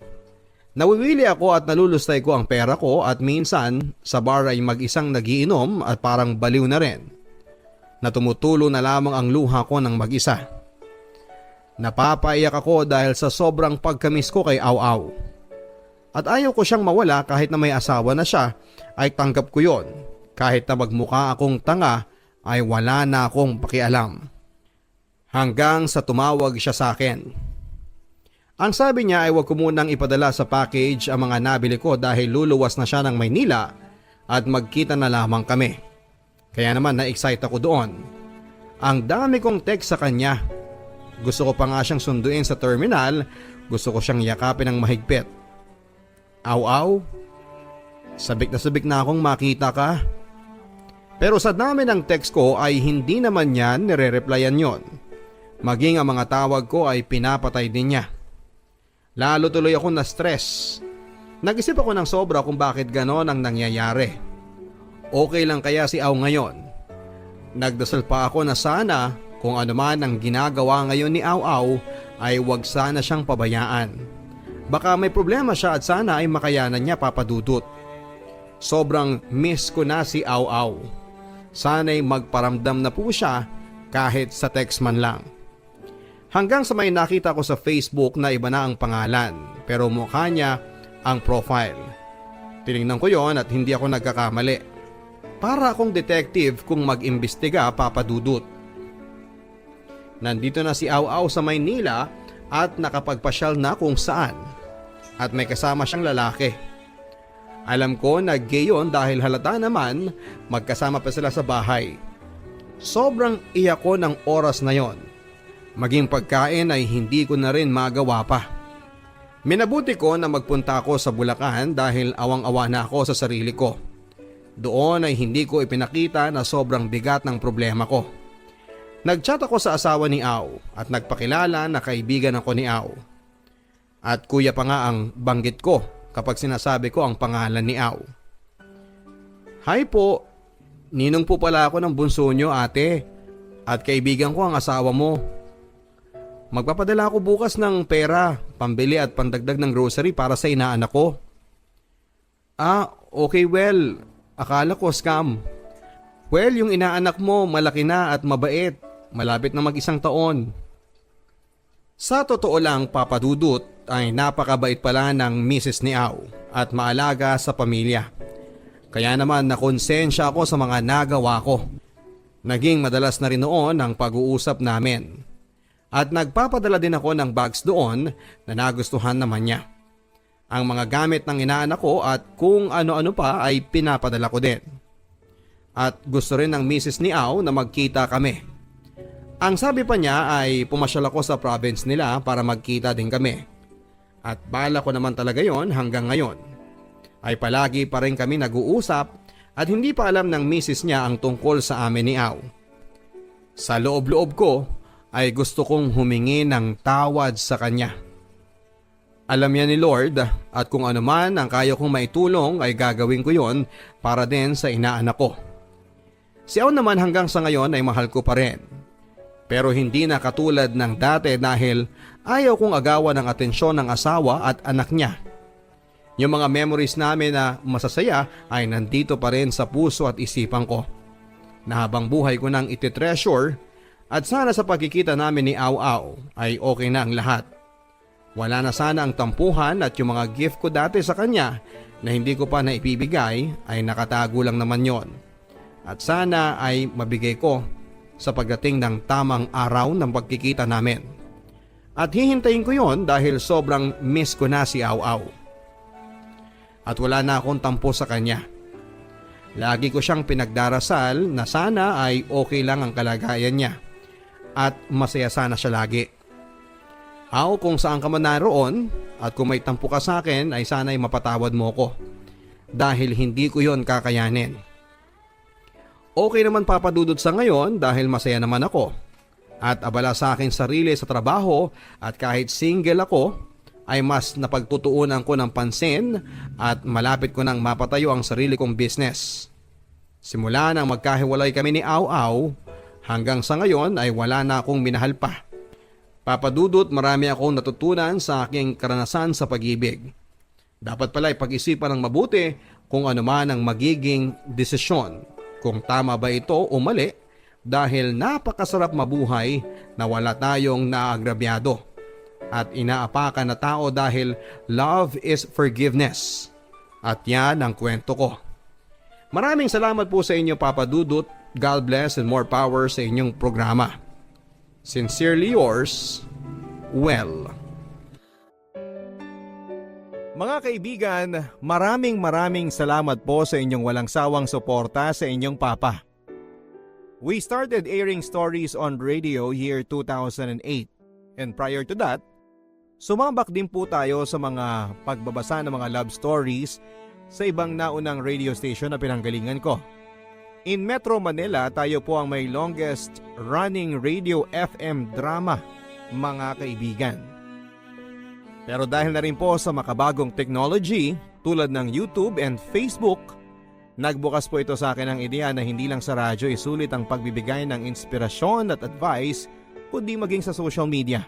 Nawiwili ako at nalulustay ko ang pera ko at minsan sa bar ay mag-isang nagiinom at parang baliw na rin. Na tumutulo na lamang ang luha ko ng mag-isa. Napapaiyak ako dahil sa sobrang pagkamis ko kay Au Au. At ayaw ko siyang mawala kahit na may asawa na siya ay tanggap ko yon. Kahit na magmukha akong tanga ay wala na akong pakialam. Hanggang sa tumawag siya sa akin. Ang sabi niya ay huwag ko munang ipadala sa package ang mga nabili ko dahil luluwas na siya ng Maynila at magkita na lamang kami. Kaya naman na-excite ako doon. Ang dami kong text sa kanya. Gusto ko pa nga siyang sunduin sa terminal. Gusto ko siyang yakapin ng mahigpit. Au Au, sabik na akong makita ka. Pero sa dami ng text ko ay hindi naman niya nire-replyan yon. Maging ang mga tawag ko ay pinapatay din niya. Lalo tuloy ako na-stress. Nag-isip ako ng sobra kung bakit ganon ang nangyayari. Okay lang kaya si Au ngayon? Nagdasal pa ako na sana kung ano man ang ginagawa ngayon ni Au Au ay wag sana siyang pabayaan. Baka may problema siya at sana ay makayanan niya papadudot. Sobrang miss ko na si Au Au. Sana'y magparamdam na po siya kahit sa text man lang. Hanggang sa may nakita ko sa Facebook na iba na ang pangalan pero mukha niya ang profile. Tinignan ko yon at hindi ako nagkakamali. Para akong detective kung mag-imbestiga papadudot. Nandito na si Au Au sa Maynila at nakapagpasyal na kung saan. At may kasama siyang lalaki. Alam ko na gay yun dahil halata naman magkasama pa sila sa bahay. Sobrang iyak ko ng oras na yon. Maging pagkain ay hindi ko na rin magawa pa. Minabuti ko na magpunta ako sa Bulacan dahil awang-awa na ako sa sarili ko. Doon ay hindi ko ipinakita na sobrang bigat ng problema ko. Nagchat ako sa asawa ni Au at nagpakilala na kaibigan ako ni Au. At kuya pa nga ang banggit ko kapag sinasabi ko ang pangalan ni Au. Hi po, ninong po pala ako ng bunso nyo ate at kaibigan ko ang asawa mo. Magpapadala ako bukas ng pera, pambili at pandagdag ng grocery para sa inaanak ko. Ah, okay well, akala ko scam. Well, yung inaanak mo malaki na at mabait, malapit na mag-1 taon. Sa totoo lang papadudot ay napakabait pala ng misis ni Au at maalaga sa pamilya. Kaya naman nakonsensya ako sa mga nagawa ko. Naging madalas na rin noon ang pag-uusap namin. At nagpapadala din ako ng bags doon na nagustuhan naman niya. Ang mga gamit ng inaanak ko at kung ano-ano pa ay pinapadala ko din. At gusto rin ng misis ni Au na magkita kami. Ang sabi pa niya ay pumasyal ako sa province nila para magkita din kami. At bala ko naman talaga yon hanggang ngayon. Ay palagi pa rin kami nag-uusap at hindi pa alam ng misis niya ang tungkol sa amin ni Au. Sa loob-loob ko ay gusto kong humingi ng tawad sa kanya. Alam niya ni Lord at kung ano man ang kaya kong maitulong ay gagawin ko yon para din sa inaanak ko. Si Au naman hanggang sa ngayon ay mahal ko pa rin. Pero hindi na katulad ng dati dahil ayaw kong agawan ng atensyon ng asawa at anak niya. Yung mga memories namin na masasaya ay nandito pa rin sa puso at isipan ko. Na habang buhay ko nang ititreasure at sana sa pagkikita namin ni Au Au ay okay na ang lahat. Wala na sana ang tampuhan at yung mga gift ko dati sa kanya na hindi ko pa naipibigay ay nakatago lang naman yon. At sana ay mabigay ko sa pagdating ng tamang araw ng pagkikita namin. At hihintayin ko yon dahil sobrang miss ko na si Au Au. At wala na akong tampo sa kanya. Lagi ko siyang pinagdarasal na sana ay okay lang ang kalagayan niya at masaya sana siya lagi. Au, kung saan ka man naroon at kung may tampo ka sa akin ay sana ay mapatawad mo ko dahil hindi ko yon kakayanin. Okay naman papadudod sa ngayon dahil masaya naman ako at abala sa aking sarili sa trabaho at kahit single ako ay mas napagtutuunan ko ng pansin at malapit ko nang mapatayo ang sarili kong business. Simula nang magkahiwalay kami ni Au Au hanggang sa ngayon ay wala na akong minahal pa. Papadudot, marami akong natutunan sa aking karanasan sa pag-ibig. Dapat pala ipag-isipan ng mabuti kung ano man ang magiging desisyon, kung tama ba ito o mali dahil napakasarap mabuhay na wala tayong naagrabyado at inaapakan na tao dahil love is forgiveness. At yan ang kwento ko. Maraming salamat po sa inyo, Papa Dudut. God bless and more power sa inyong programa. Sincerely yours, Well. Mga kaibigan, maraming salamat po sa inyong walang sawang suporta sa inyong papa. We started airing stories on radio year 2008 and prior to that, sumambak din po tayo sa mga pagbabasa ng mga love stories sa ibang naunang radio station na pinanggalingan ko. In Metro Manila, tayo po ang may longest running radio FM drama, mga kaibigan. Pero dahil na rin po sa makabagong technology tulad ng YouTube and Facebook, nagbukas po ito sa akin ang ideya na hindi lang sa radyo isulit ang pagbibigay ng inspirasyon at advice, kundi maging sa social media.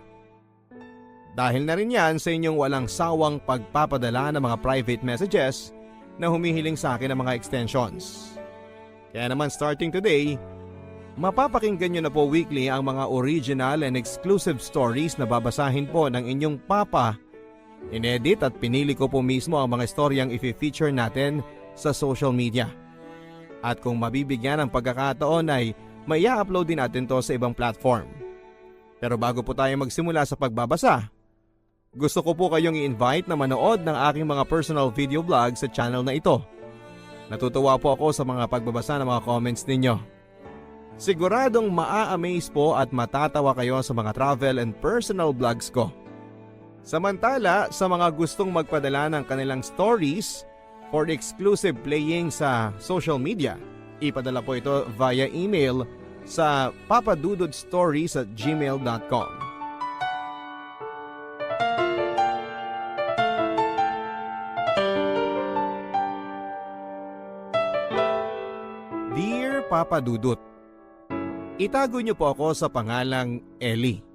Dahil na rin yan sa inyong walang sawang pagpapadala ng mga private messages na humihiling sa akin ng mga extensions. Kaya naman starting today, mapapakinggan nyo na po weekly ang mga original and exclusive stories na babasahin po ng inyong papa. Inedit at pinili ko po mismo ang mga storyang i-feature natin sa social media. At kung mabibigyan ng pagkakataon ay may i-upload din natin to sa ibang platform. Pero bago po tayo magsimula sa pagbabasa, gusto ko po kayong i-invite na manood ng aking mga personal video vlog sa channel na ito. Natutuwa po ako sa mga pagbabasa ng mga comments ninyo. Siguradong maa-amaze po at matatawa kayo sa mga travel and personal vlogs ko. Samantala, sa mga gustong magpadala ng kanilang stories for exclusive playing sa social media, ipadala po ito via email sa papadudodstories@gmail.com. Dear Papa Dudut, itago niyo po ako sa pangalang Ellie.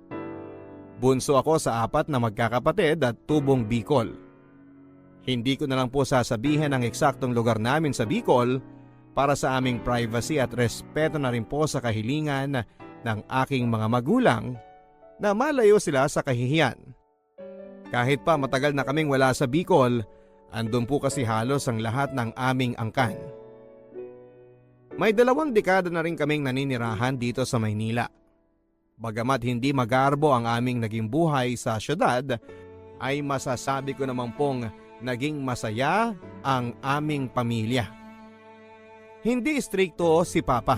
Bunso ako sa 4 na magkakapatid at tubong Bicol. Hindi ko na lang po sasabihin ang eksaktong lugar namin sa Bicol para sa aming privacy at respeto na rin po sa kahilingan ng aking mga magulang na malayo sila sa kahihiyan. Kahit pa matagal na kaming wala sa Bicol, andun po kasi halos ang lahat ng aming angkan. May 2 dekada na rin kaming naninirahan dito sa Maynila. Bagamat hindi magarbo ang aming naging buhay sa syudad, ay masasabi ko naman pong naging masaya ang aming pamilya. Hindi istrikto si Papa.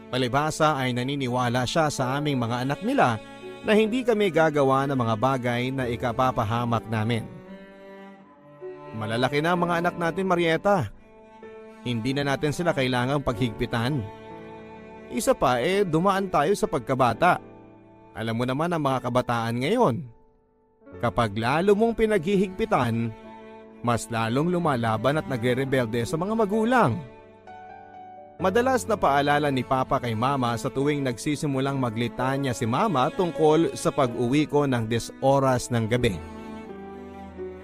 Palibhasa ay naniniwala siya sa aming mga anak nila na hindi kami gagawa ng mga bagay na ikapapahamak namin. Malalaki na ang mga anak natin, Marieta. Hindi na natin sila kailangang paghigpitan. Isa pa dumaan tayo sa pagkabata. Alam mo naman ang mga kabataan ngayon. Kapag lalo mong pinaghihigpitan, mas lalong lumalaban at nagre-rebelde sa mga magulang. Madalas na paalala ni Papa kay Mama sa tuwing nagsisimulang maglitanya si Mama tungkol sa pag-uwi ko ng 10 oras ng gabi.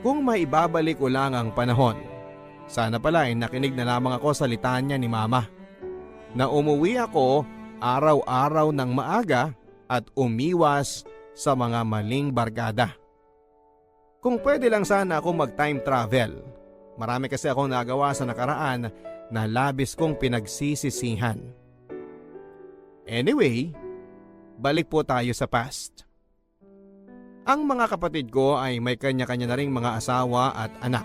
Kung maibabalik ko lang ang panahon, sana pala nakinig na lamang ako sa litanya ni Mama. Na umuwi ako araw-araw ng maaga at umiwas sa mga maling barkada. Kung pwede lang sana ako mag-time travel. Marami kasi akong nagawa sa nakaraan na labis kong pinagsisisihan. Anyway, balik po tayo sa past. Ang mga kapatid ko ay may kanya-kanya na ring mga asawa at anak.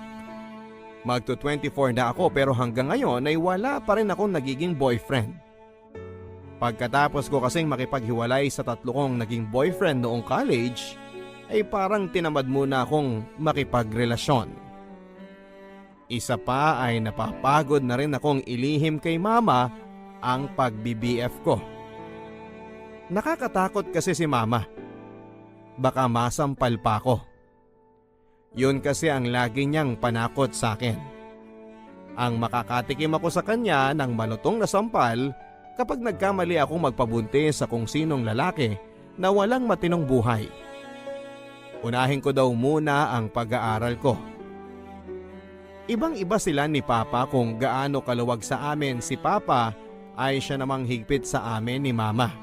Magto-24 na ako pero hanggang ngayon ay wala pa rin akong nagiging boyfriend. Pagkatapos ko kasing makipaghiwalay sa 3 kong naging boyfriend noong college, ay parang tinamad muna akong makipagrelasyon. Isa pa ay napapagod na rin akong ilihim kay Mama ang pag-BBF ko. Nakakatakot kasi si Mama. Baka masampal pa ako. Yun kasi ang lagi niyang panakot sa akin. Ang makakatikim ako sa kanya ng malutong na sampal kapag nagkamali akong magpabuntis sa kung sinong lalaki na walang matinong buhay. Unahin ko daw muna ang pag-aaral ko. Ibang-iba sila ni Papa kung gaano kaluwag sa amin si Papa ay siya namang higpit sa amin ni Mama.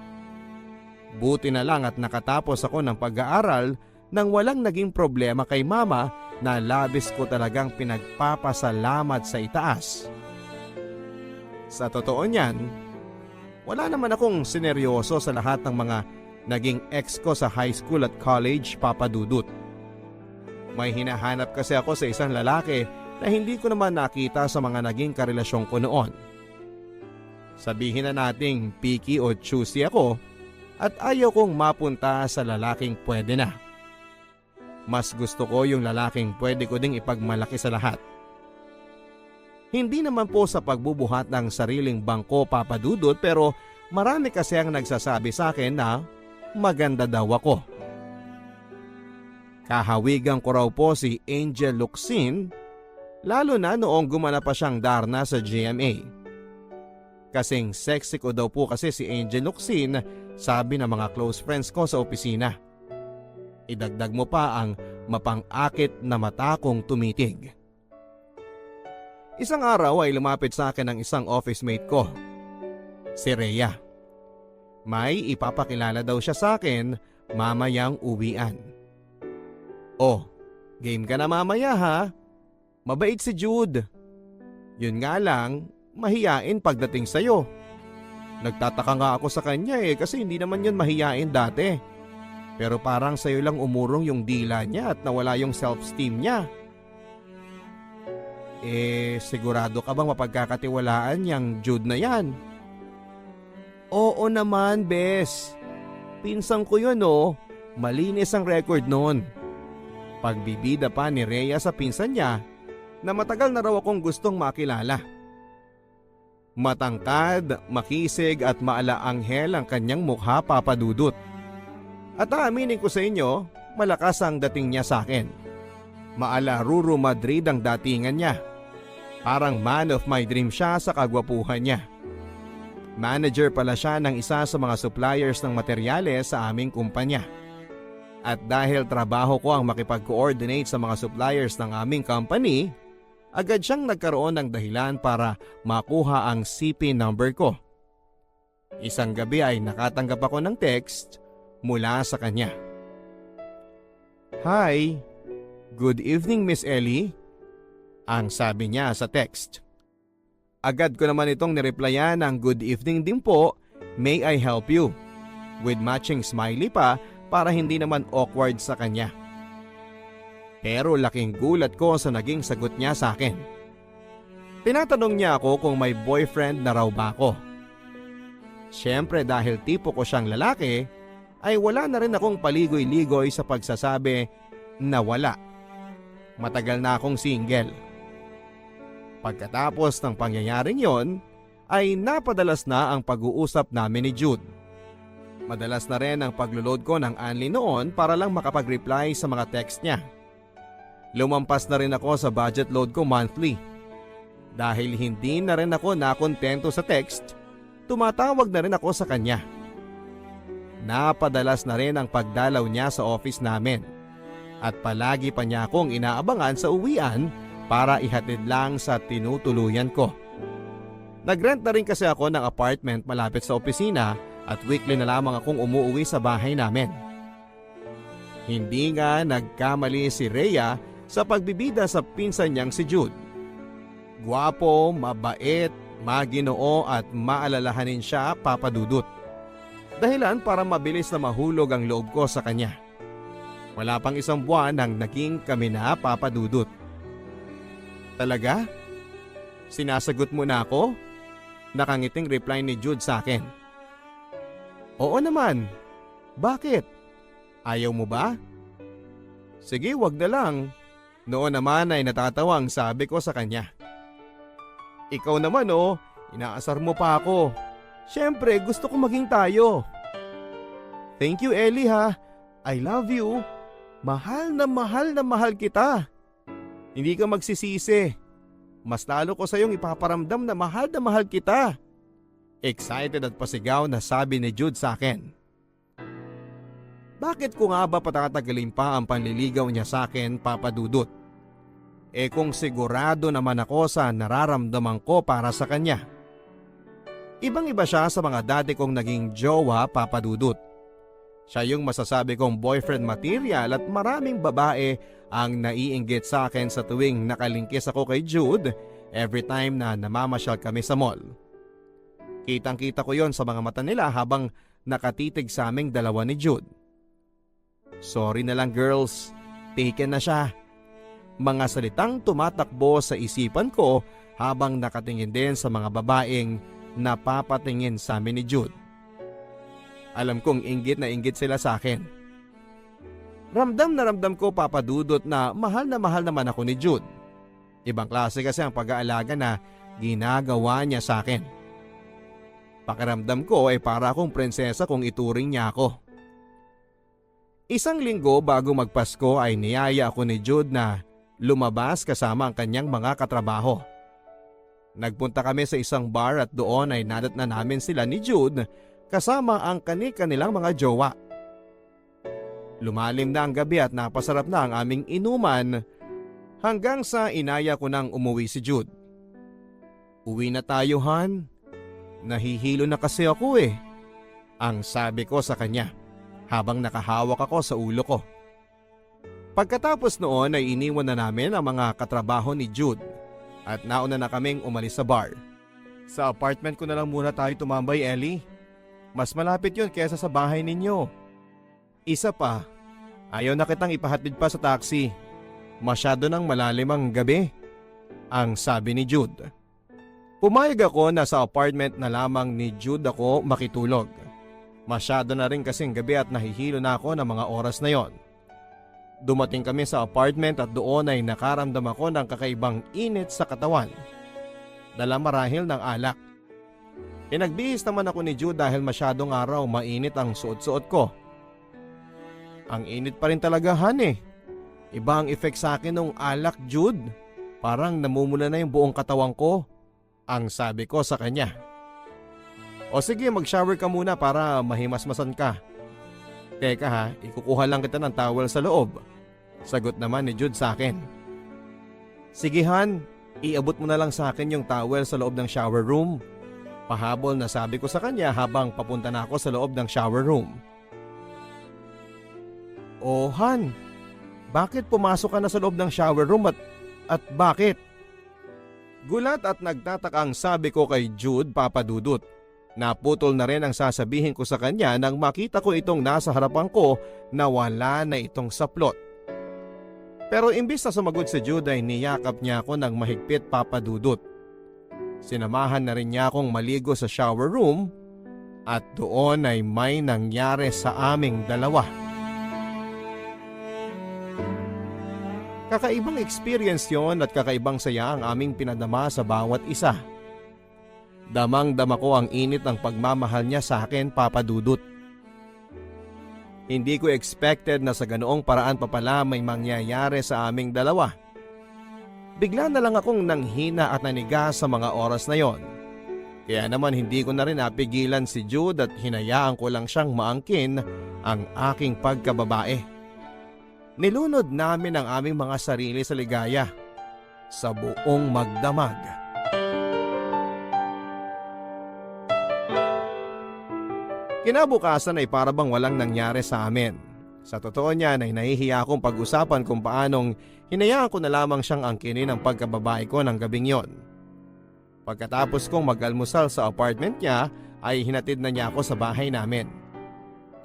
Buti na lang at nakatapos ako ng pag-aaral nang walang naging problema kay Mama na labis ko talagang pinagpapasalamat sa itaas. Sa totoo niyan, wala naman akong sineryoso sa lahat ng mga naging ex ko sa high school at college, Papa Dudut. May hinahanap kasi ako sa isang lalaki na hindi ko naman nakita sa mga naging karelasyon ko noon. Sabihin na nating picky o choosy ako at ayaw kong mapunta sa lalaking pwede na. Mas gusto ko yung lalaking pwede ko ding ipagmalaki sa lahat. Hindi naman po sa pagbubuhat ng sariling bangko, Papa Dudut, pero marami kasi ang nagsasabi sa akin na maganda daw ako. Kahawigan ko raw po si Angel Locsin, lalo na noong gumana pa siyang Darna sa GMA. Kasing sexy ko daw po kasi si Angel Locsin, sabi ng mga close friends ko sa opisina. Idagdag mo pa ang mapang-akit na mata kong tumitig. Isang araw ay lumapit sa akin ang isang office mate ko, si Rhea. May ipapakilala daw siya sa akin mamayang uwian. Oh, game ka na mamaya ha? Mabait si Jude. Yun nga lang, mahiyain pagdating sa'yo. Nagtataka nga ako sa kanya kasi hindi naman yun mahiyain dati. Pero parang sa'yo lang umurong yung dila niya at nawala yung self-esteem niya. Sigurado ka bang mapagkakatiwalaan yung Jude na yan? Oo naman, bes. Pinsang ko yun malinis ang record noon. Pagbibida pa ni Rhea sa pinsan niya na matagal na raw akong gustong makilala. Matangkad, makisig at maalaanghel ang kanyang mukha, Papa Dudut. At aaminin ko sa inyo, malakas ang dating niya sa akin. Maala Ruru Madrid ang datingan niya. Parang man of my dream siya sa kagwapuhan niya. Manager pala siya ng isa sa mga suppliers ng materyales sa aming kumpanya. At dahil trabaho ko ang makipag-coordinate sa mga suppliers ng aming company, agad siyang nagkaroon ng dahilan para makuha ang CP number ko. Isang gabi ay nakatanggap ako ng text mula sa kanya. Hi, good evening Miss Ellie, ang sabi niya sa text. Agad ko naman itong nireplyan ng good evening din po, may I help you? With matching smiley pa para hindi naman awkward sa kanya. Pero laking gulat ko sa naging sagot niya sa akin. Tinatanong niya ako kung may boyfriend na raw ba ako. Siyempre dahil tipo ko siyang lalaki, ay wala na rin akong paligoy-ligoy sa pagsasabi na wala. Matagal na akong single. Pagkatapos ng pangyayaring yon, ay napadalas na ang pag-uusap namin ni Jude. Madalas na rin ang paglo-load ko ng Anli noon para lang makapag-reply sa mga text niya. Lumampas na rin ako sa budget load ko monthly. Dahil hindi na rin ako nakontento sa text, tumatawag na rin ako sa kanya. Napadalas na rin ang pagdalaw niya sa office namin. At palagi pa niya akong inaabangan sa uwian para ihatid lang sa tinutuluyan ko. Nagrent na rin kasi ako ng apartment malapit sa opisina at weekly na lamang akong umuwi sa bahay namin. Hindi nga nagkamali si Rhea sa pagbibida sa pinsan niyang si Jude. Gwapo, mabait, maginoo at maalalahanin siya, Papa Dudut. Dahilan para mabilis na mahulog ang loob ko sa kanya. Wala pang isang buwan nang naging kami na, Papa Dudut. Talaga? Sinasagot mo na ako? Nakangiting reply ni Jude sa akin. Oo naman. Bakit? Ayaw mo ba? Sige, wag na lang. Noon naman ay natatawa ang sabi ko sa kanya. Ikaw naman inaasar mo pa ako. Siyempre gusto ko maging tayo. Thank you Ellie ha. I love you. Mahal na mahal kita. Hindi ka magsisisi. Mas lalo ko sa iyong ipaparamdam na mahal kita. Excited at pasigaw na sabi ni Jude sa akin. Bakit ko nga ba patatagalin pa ang panliligaw niya sa akin, Papa Dudut? Kung sigurado naman ako sa nararamdaman ko para sa kanya. Ibang-iba siya sa mga dati kong naging jowa, Papa Dudut. Siya yung masasabi kong boyfriend material at maraming babae ang naiinggit sa akin sa tuwing nakalingkis ako kay Jude every time na namamasyal kami sa mall. Kitang-kita ko yon sa mga mata nila habang nakatitig sa aming dalawa ni Jude. Sorry na lang girls, taken na siya. Mga salitang tumatakbo sa isipan ko habang nakatingin din sa mga babaeng napapatingin sa amin ni Jude. Alam kong inggit na inggit sila sa akin. Ramdam na ramdam ko, Papa Dudut, na mahal naman ako ni Jude. Ibang klase kasi ang pag-aalaga na ginagawa niya sa akin. Pakiramdam ko ay para akong prinsesa kung ituring niya ako. Isang linggo bago magpasko ay niyaya ako ni Jude na lumabas kasama ang kanyang mga katrabaho. Nagpunta kami sa isang bar at doon ay nadatnan namin sila ni Jude kasama ang kanilang mga jowa. Lumalim na ang gabi at napasarap na ang aming inuman hanggang sa inaya ko nang umuwi si Jude. Uwi na tayo, Han. Nahihilo na kasi ako ang sabi ko sa kanya habang nakahawak ako sa ulo ko. Pagkatapos noon ay iniwan na namin ang mga katrabaho ni Jude at nauna na kaming umalis sa bar. Sa apartment ko na lang muna tayo tumambay, Ellie. Mas malapit yun kesa sa bahay ninyo. Isa pa, ayaw na kitang ipahatid pa sa taxi. Masyado nang malalim ang gabi, ang sabi ni Jude. Pumayag ako na sa apartment na lamang ni Jude ako makitulog. Masyado na rin kasing gabi at nahihilo na ako ng mga oras na yon. Dumating kami sa apartment at doon ay nakaramdam ako ng kakaibang init sa katawan. Dala marahil ng alak. Pinagbihis naman ako ni Jude dahil masyadong araw mainit ang suot-suot ko. Ang init pa rin talaga, Han. Iba ang effect sa akin ng alak, Jude. Parang namumula na yung buong katawan ko, ang sabi ko sa kanya. O sige, mag-shower ka muna para mahimasmasan ka. Teka ha, ikukuha lang kita ng towel sa loob. Sagot naman ni Jude sa akin. Sige Han, iabot mo na lang sa akin yung towel sa loob ng shower room. Pahabol na sabi ko sa kanya habang papunta na ako sa loob ng shower room. Oh Han, bakit pumasok ka na sa loob ng shower room at bakit? Gulat at nagtataka ang sabi ko kay Jude, Papa Dudut. Naputol na rin ang sasabihin ko sa kanya nang makita ko itong nasa harapan ko na wala na itong saplot. Pero imbis na sumagot si Jude ay niyakap niya ako ng mahigpit, Papa Dudut. Sinamahan na rin niya akong maligo sa shower room At doon ay may nangyari sa aming dalawa. Kakaibang experience yon at kakaibang saya ang aming pinadama sa bawat isa. Damang-dama ko ang init ng pagmamahal niya sa akin, Papa Dudut. Hindi ko expected na sa ganoong paraan pa pala may mangyayari sa aming dalawa. Bigla na lang akong nanghina at naniga sa mga oras na yon. Kaya naman hindi ko na rin napigilan si Jude at hinayaan ko lang siyang maangkin ang aking pagkababae. Nilunod namin ang aming mga sarili sa ligaya sa buong magdamag. Kinabukasan ay parabang walang nangyari sa amin. Sa totoo niyan ay nahihiya akong pag-usapan kung paanong hinayaan ko na lamang siyang angkinin ang pagkababae ko ng gabing yon. Pagkatapos kong mag-almusal sa apartment niya ay hinatid na niya ako sa bahay namin.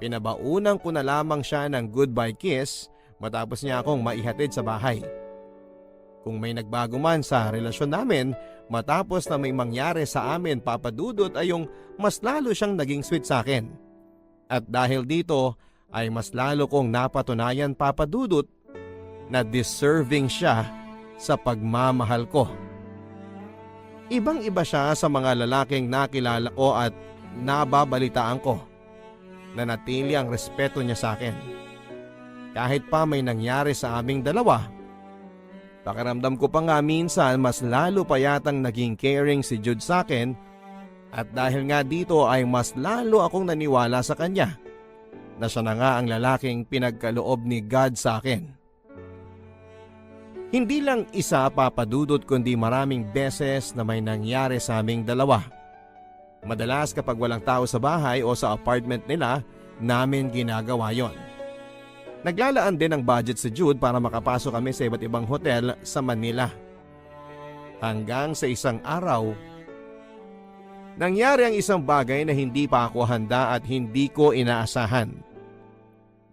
Pinabaunan ko na lamang siya ng goodbye kiss matapos niya akong maihatid sa bahay. Kung may nagbago man sa relasyon namin matapos na may mangyari sa amin, Papa Dudut, ay yung mas lalo siyang naging sweet sa akin. At dahil dito ay mas lalo kong napatunayan, Papa Dudut, na deserving siya sa pagmamahal ko. Ibang-iba siya sa mga lalaking nakilala ko at nababalitaan ko. Nanatili ang respeto niya sa akin. Kahit pa may nangyari sa aming dalawa, pakiramdam ko pa nga minsan mas lalo pa yatang naging caring si Jude sa akin at dahil nga dito ay mas lalo akong naniwala sa kanya na siya na nga ang lalaking pinagkaloob ni God sa akin. Hindi lang isa, Papa Dudut, kundi maraming beses na may nangyari sa aming dalawa. Madalas kapag walang tao sa bahay o sa apartment nila, namin ginagawa yon. Naglalaan din ng budget si Jude para makapasok kami sa iba't ibang hotel sa Manila. Hanggang sa isang araw, nangyari ang isang bagay na hindi pa ako handa at hindi ko inaasahan.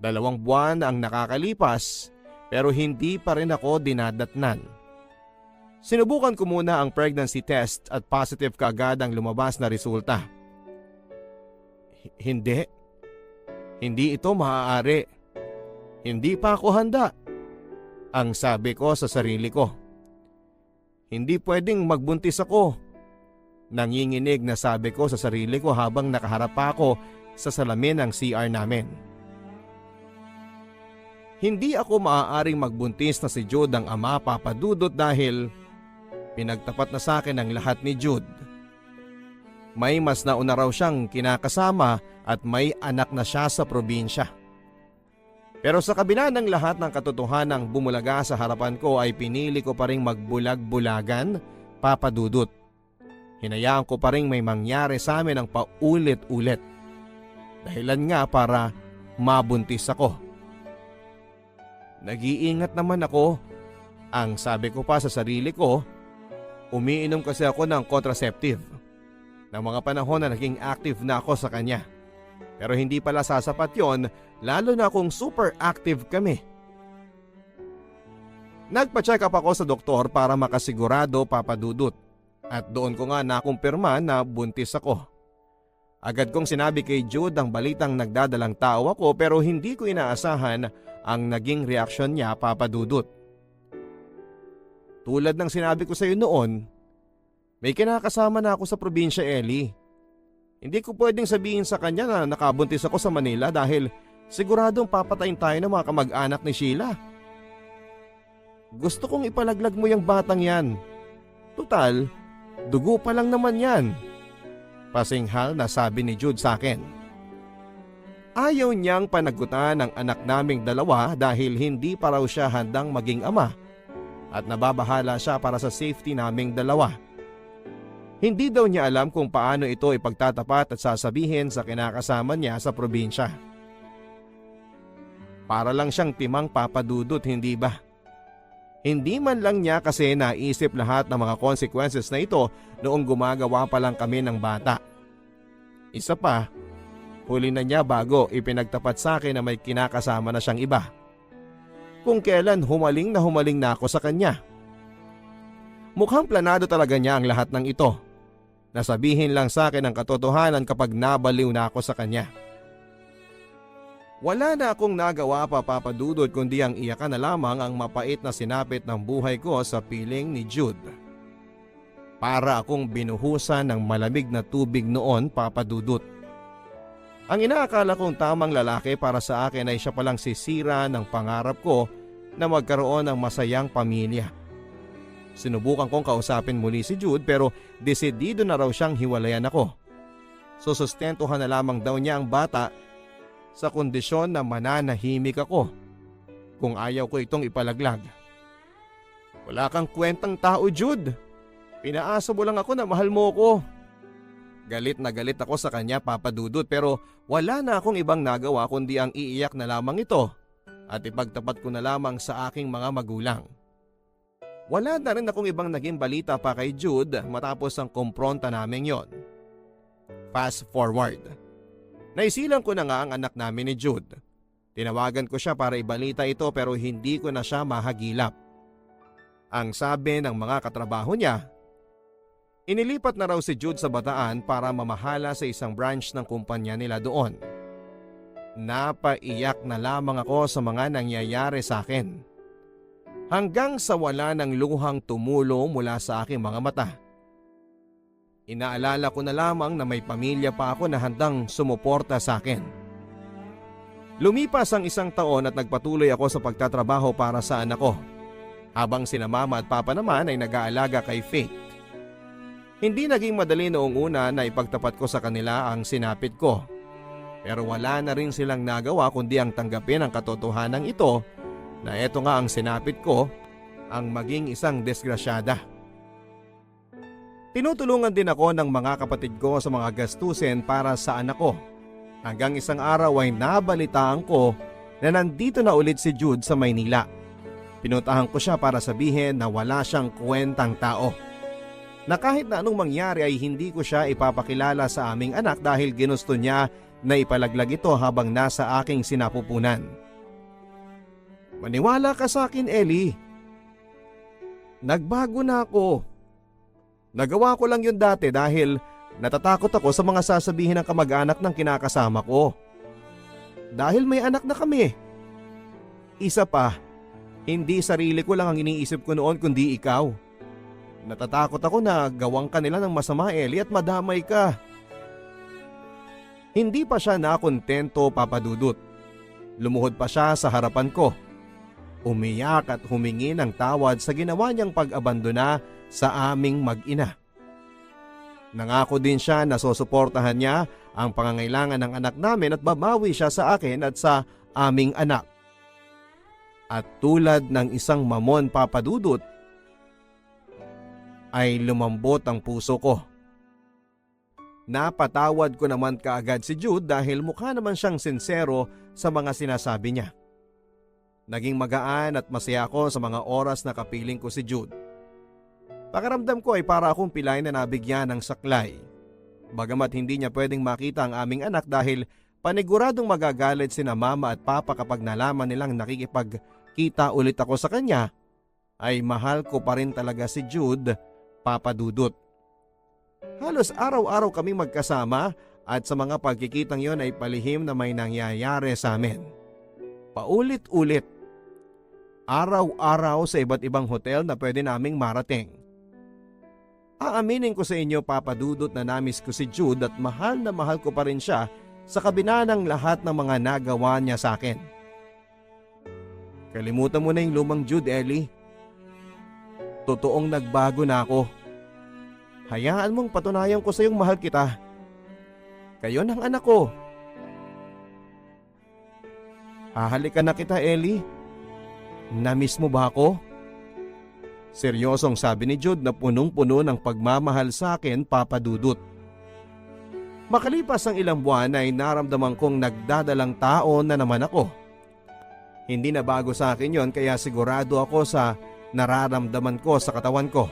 2 buwan ang nakakalipas pero hindi pa rin ako dinadatnan. Sinubukan ko muna ang pregnancy test at positive kaagad ang lumabas na resulta. Hindi ito maaari. Hindi pa ako handa. Ang sabi ko sa sarili ko. Hindi pwedeng magbuntis ako. Nanginginig na sabi ko sa sarili ko habang nakaharap pa ako sa salamin ng CR namin. Hindi ako maaaring magbuntis na si Jude ang ama, Papa Dudut, dahil pinagtapat na sa akin ang lahat ni Jude. May mas nauna raw siyang kinakasama at may anak na siya sa probinsya. Pero sa kabila ng lahat ng katotohanang bumulaga sa harapan ko ay pinili ko pa rin magbulag-bulagan, Papa Dudut. Hinayaan ko pa rin may mangyari sa amin ng paulit-ulit. Dahilan nga para mabuntis ako. Nag-iingat naman ako. Ang sabi ko pa sa sarili ko, umiinom kasi ako ng contraceptive. Ng mga panahon na naging active na ako sa kanya. Pero hindi pala sasapat yon, lalo na kung super active kami. Nagpa-check up ako sa doktor para makasigurado, Papa Dudut. At doon ko nga nakumpirma na buntis ako. Agad kong sinabi kay Jude ang balitang nagdadalang tao ako pero hindi ko inaasahan ang naging reaksyon niya, Papa Dudut. Tulad ng sinabi ko sa iyo noon, may kinakasama na ako sa probinsya, Ellie. Hindi ko pwedeng sabihin sa kanya na nakabuntis ako sa Manila dahil siguradong papatayin tayo ng mga kamag-anak ni Sheila. Gusto kong ipalaglag mo yung batang yan. Tutal, dugo pa lang naman yan. Pasinghal na sabi ni Jude sa akin. Ayaw niyang panagutan ang anak naming dalawa dahil hindi pa raw siya handang maging ama at nababahala siya para sa safety naming dalawa. Hindi daw niya alam kung paano ito ipagtatapat at sasabihin sa kinakasama niya sa probinsya. Para lang siyang timang, Papa Dudut, hindi ba? Hindi man lang niya kasi naisip lahat ng mga consequences na ito noong gumagawa pa lang kami ng bata. Isa pa, huli na niya bago ipinagtapat sa akin na may kinakasama na siyang iba. Kung kailan humaling na ako sa kanya. Mukhang planado talaga niya ang lahat ng ito. na sabihin lang sa akin ang katotohanan kapag nabaliw na ako sa kanya. Wala na akong nagawa pa, Papa Dudut, kundi ang iyakan na lamang ang mapait na sinapit ng buhay ko sa piling ni Jude. Para akong binuhusan ng malamig na tubig noon, Papa Dudut. Ang inaakala kong tamang lalaki para sa akin ay siya palang sisira ng pangarap ko na magkaroon ng masayang pamilya. Sinubukan kong kausapin muli si Jude pero desidido na raw siyang hiwalayan ako. Susustentuhan na lamang daw niya ang bata sa kondisyon na mananahimik ako kung ayaw ko itong ipalaglag. Wala kang kwentang tao, Jude. Pinaasa mo lang ako na mahal mo ko. Galit na galit ako sa kanya, Papa Dudut, pero wala na akong ibang nagawa kundi ang iiyak na lamang ito at ipagtapat ko na lamang sa aking mga magulang. Wala na rin akong ibang naging balita pa kay Jude matapos ang kumpronta namin yon. Fast forward. Naisilang ko na nga ang anak namin ni Jude. Tinawagan ko siya para ibalita ito pero hindi ko na siya mahagilap. Ang sabi ng mga katrabaho niya, inilipat na raw si Jude sa Bataan para mamahala sa isang branch ng kumpanya nila doon. Napaiyak na lamang ako sa mga nangyayari sa akin. Hanggang sa wala ng luhang tumulo mula sa aking mga mata. Inaalala ko na lamang na may pamilya pa ako na handang sumuporta sa akin. Lumipas ang 1 taon at nagpatuloy ako sa pagtatrabaho para sa anak ko. Habang sina Mama at Papa naman ay nag-aalaga kay Faith. Hindi naging madali noong una na ipagtapat ko sa kanila ang sinapit ko. Pero wala na rin silang nagawa kundi ang tanggapin ang katotohanan ito na eto nga ang sinapit ko ang maging isang disgrasyada. Tinutulungan din ako ng mga kapatid ko sa mga gastusin para sa anak ko. Hanggang isang araw ay nabalitaan ko na nandito na ulit si Jude sa Maynila. Pinuntahan ko siya para sabihin na wala siyang kwentang tao. Na kahit na anong mangyari ay hindi ko siya ipapakilala sa aming anak dahil ginusto niya na ipalaglag ito habang nasa aking sinapupunan. Maniwala ka sa akin, Ellie. Nagbago na ako. Nagawa ko lang yun dati dahil natatakot ako sa mga sasabihin ng kamag-anak ng kinakasama ko. Dahil may anak na kami. Isa pa, hindi sarili ko lang ang iniisip ko noon kundi ikaw. Natatakot ako na gawang kanila ng masama, Ellie, at madamay ka. Hindi pa siya nakontento, Papa Dudut. Lumuhod pa siya sa harapan ko. Umiyak at humingi ng tawad sa ginawa niyang pag-abandona sa aming mag-ina. Nangako din siya na susuportahan niya ang pangangailangan ng anak namin at babawi siya sa akin at sa aming anak. At tulad ng isang mamon, Papa Dudut, ay lumambot ang puso ko. Napatawad ko naman kaagad si Jude dahil mukha naman siyang sincero sa mga sinasabi niya. Naging magaan at masaya ako sa mga oras na kapiling ko si Jude. Pakiramdam ko ay para akong pilay na nabigyan ng saklay. Bagamat hindi niya pwedeng makita ang aming anak dahil paniguradong magagalit sina Mama at Papa kapag nalaman nilang nakikipagkita ulit ako sa kanya, ay mahal ko pa rin talaga si Jude, Papa Dudut. Halos araw-araw kami magkasama at sa mga pagkikitang yon ay palihim na may nangyayari sa amin. Paulit-ulit. Araw-araw sa iba't ibang hotel na pwede naming marating. Aaminin ko sa inyo, Papa Dudut, na namiss ko si Jude at mahal na mahal ko pa rin siya sa kabila ng lahat ng mga nagawa niya sa akin. Kalimutan mo na yung lumang Jude, Ellie. Totoong nagbago na ako. Hayaan mong patunayan ko sa iyong mahal kita. Kayo ng anak ko. Hahalikan na kita, Ellie. Namiss mo ba ako? Seryosong sabi ni Jude na punong-puno ng pagmamahal sa akin, Papa Dudut. Makalipas ang ilang buwan ay naramdaman kong nagdadalang tao na naman ako. Hindi na bago sa akin yon kaya sigurado ako sa nararamdaman ko sa katawan ko.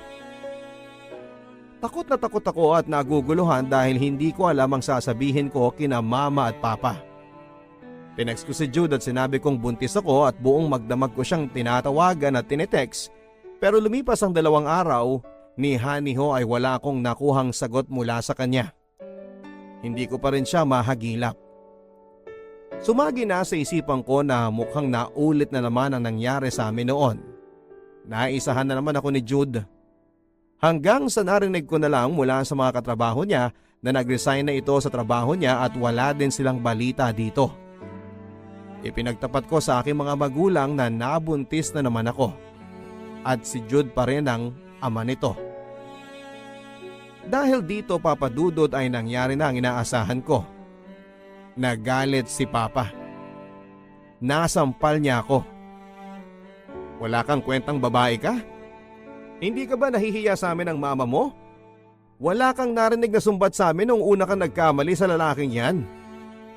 Takot na takot ako at naguguluhan dahil hindi ko alam ang sasabihin ko kina Mama at Papa. Tinext ko si Jude at sinabi kong buntis ako at buong magdamag ko siyang tinatawagan at tinetext, pero lumipas ang 2 araw, ni Haniho ay wala akong nakuhang sagot mula sa kanya. Hindi ko pa rin siya mahagilap. Sumagi na sa isipan ko na mukhang naulit na naman ang nangyari sa amin noon. Naisahan na naman ako ni Jude. Hanggang sa narinig ko na lang mula sa mga katrabaho niya na nag-resign na ito sa trabaho niya at wala din silang balita dito. Ipinagtapat ko sa aking mga magulang na nabuntis na naman ako. At si Jude pa rin ang ama nito. Dahil dito, Papa Dudut, ay nangyari na ang inaasahan ko. Nagalit si Papa. Nasampal niya ako. Wala kang kwentang babae ka? Hindi ka ba nahihiya sa amin ng mama mo? Wala kang narinig na sumbat sa amin nung una kang nagkamali sa lalaking yan.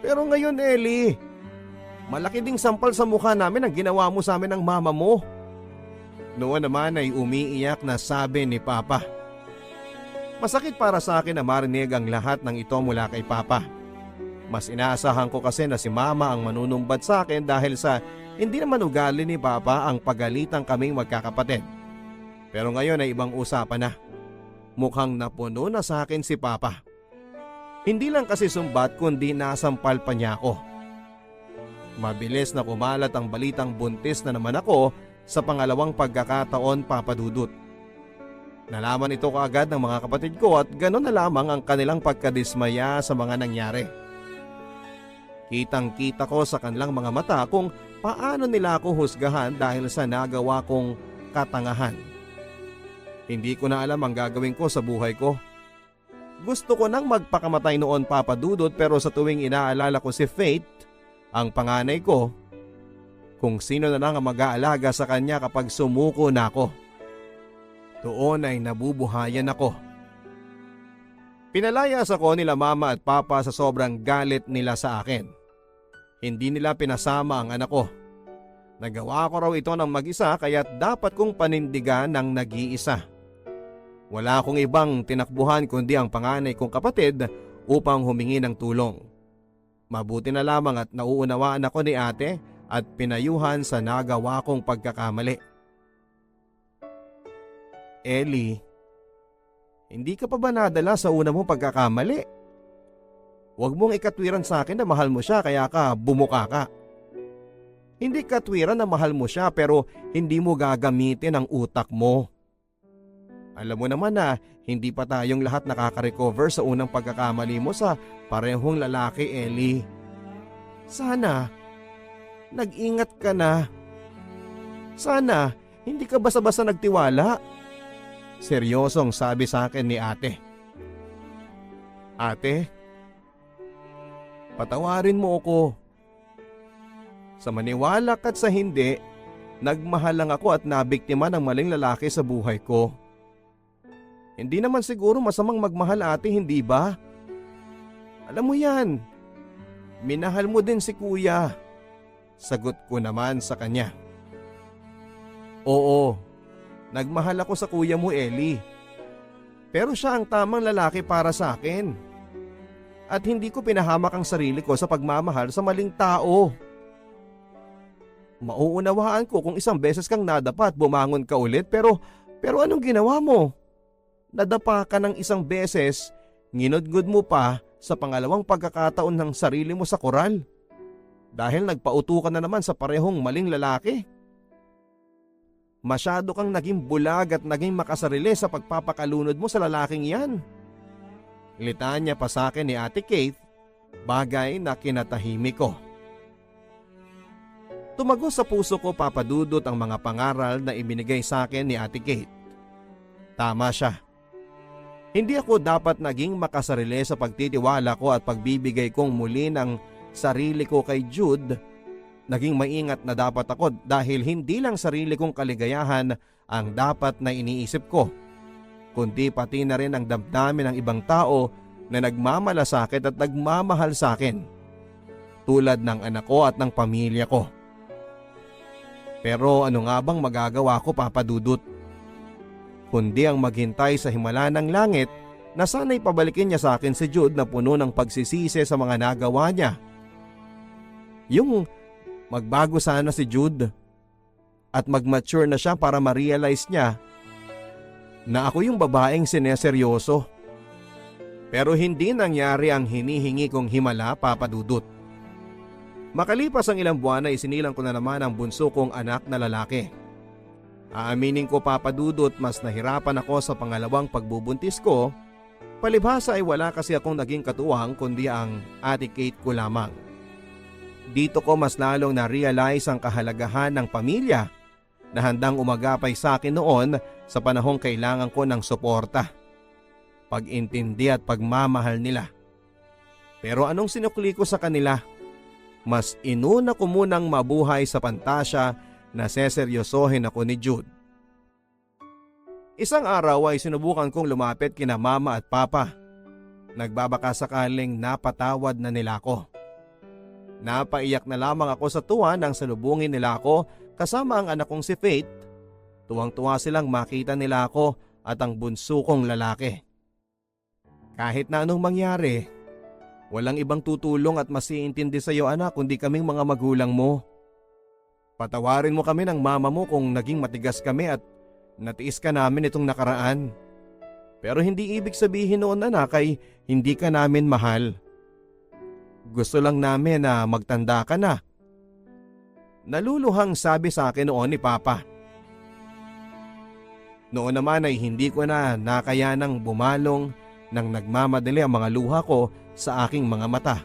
Pero ngayon, Ellie, malaki ding sampal sa mukha namin ang ginawa mo sa amin ng mama mo. Noon naman ay umiiyak na sabi ni Papa. Masakit para sa akin na marinig ang lahat ng ito mula kay Papa. Mas inaasahan ko kasi na si Mama ang manunumbat sa akin dahil sa hindi naman ugali ni Papa ang pagalitan kaming magkakapatid. Pero ngayon ay ibang usapan na. Mukhang napuno na sa akin si Papa. Hindi lang kasi sumbat kundi nasampal pa niya ako. Mabilis na kumalat ang balitang buntis na naman ako sa pangalawang pagkakataon, Papa Dudut. Nalaman ito kaagad ng mga kapatid ko at gano'n na lamang ang kanilang pagkadismaya sa mga nangyari. Kitang-kita ko sa kanilang mga mata kung paano nila ako husgahan dahil sa nagawa kong katangahan. Hindi ko na alam ang gagawin ko sa buhay ko. Gusto ko nang magpakamatay noon, Papa Dudut, pero sa tuwing inaalala ko si Faith, ang panganay ko, kung sino na lang ang mag-aalaga sa kanya kapag sumuko na ako, doon ay nabubuhayan ako. Pinalayas ako nila Mama at Papa sa sobrang galit nila sa akin. Hindi nila pinasama ang anak ko. Nagawa ko raw ito ng mag-isa kaya dapat kong panindigan ng nag-iisa. Wala akong ibang tinakbuhan kundi ang panganay kong kapatid upang humingi ng tulong. Mabuti na lamang at nauunawaan ako ni ate at pinayuhan sa nagawa kong pagkakamali. Ellie, hindi ka pa ba nadala sa una mong pagkakamali? Huwag mong ikatwiran sa akin na mahal mo siya kaya ka bumuka ka. Hindi katwiran na mahal mo siya pero hindi mo gagamitin ang utak mo. Alam mo naman na hindi pa tayong lahat nakaka-recover sa unang pagkakamali mo sa parehong lalaki, Ellie. Sana, nag-ingat ka na. Sana, hindi ka basta-basta nagtiwala. Seryosong sabi sa akin ni ate. Ate, patawarin mo ako. Sa maniwala at sa hindi, nagmahal lang ako at nabiktima ng maling lalaki sa buhay ko. Hindi naman siguro masamang magmahal, ate, hindi ba? Alam mo yan, minahal mo din si kuya. Sagot ko naman sa kanya. Oo, nagmahal ako sa kuya mo, Ellie. Pero siya ang tamang lalaki para sa akin. At hindi ko pinahamak ang sarili ko sa pagmamahal sa maling tao. Mauunawaan ko kung isang beses kang nadapa at bumangon ka ulit pero anong ginawa mo? Nadapa ka ng isang beses, nginudgod mo pa sa pangalawang pagkakataon ng sarili mo sa koral. Dahil nagpauto ka na naman sa parehong maling lalaki. Masyado kang naging bulag at naging makasarili sa pagpapakalunod mo sa lalaking yan. Litanya pa sa akin ni Ate Kate, bagay na kinatahimik ko. Tumagos sa puso ko, Papa Dudut, ang mga pangaral na ibinigay sa akin ni Ate Kate. Tama siya. Hindi ako dapat naging makasarili sa pagtitiwala ko at pagbibigay kong muli ng sarili ko kay Jude. Naging maingat na dapat ako dahil hindi lang sarili kong kaligayahan ang dapat na iniisip ko, kundi pati na rin ang damdamin ng ibang tao na nagmamalasakit at nagmamahal sa akin, tulad ng anak ko at ng pamilya ko. Pero ano nga bang magagawa ko, Papa Dudut? Kundi ang maghintay sa himala ng langit na sana'y pabalikin niya sa akin si Jude na puno ng pagsisisi sa mga nagawa niya. Yung magbago sana si Jude at mag-mature na siya para ma-realize niya na ako yung babaeng sineseryoso. Pero hindi nangyari ang hinihingi kong himala, Papa Dudut. Makalipas ang ilang buwan ay isinilang ko na naman ang bunso kong anak na lalaki. Aaminin ko, Papa Dudut, mas nahirapan ako sa pangalawang pagbubuntis ko. Palibhasa ay wala kasi akong naging katuwang kundi ang Ate Kate ko lamang. Dito ko mas lalong na-realize ang kahalagahan ng pamilya na handang umagapay sa akin noon sa panahong kailangan ko ng suporta, pag-intindi at pagmamahal nila. Pero anong sinukli ko sa kanila? Mas inuna ko munang mabuhay sa pantasya na seseryosohin ako ni Jude. Isang araw ay sinubukan kong lumapit kina Mama at Papa. Nagbabaka sakaling napatawad na nila ako. Napaiyak na lamang ako sa tuwa nang salubungin nila ako kasama ang anak kong si Faith. Tuwang-tuwa silang makita nila ako at ang bunso kong lalaki. Kahit na anong mangyari, walang ibang tutulong at masiintindi sa iyo, anak, kundi kaming mga magulang mo. Patawarin mo kami ng mama mo kung naging matigas kami at natiis ka namin itong nakaraan. Pero hindi ibig sabihin noon, anak, ay hindi ka namin mahal. Gusto lang namin na magtanda ka na. Naluluhang sabi sa akin noon ni Papa. Noon naman ay hindi ko na nakayanang bumalong nang nagmamadali ang mga luha ko sa aking mga mata.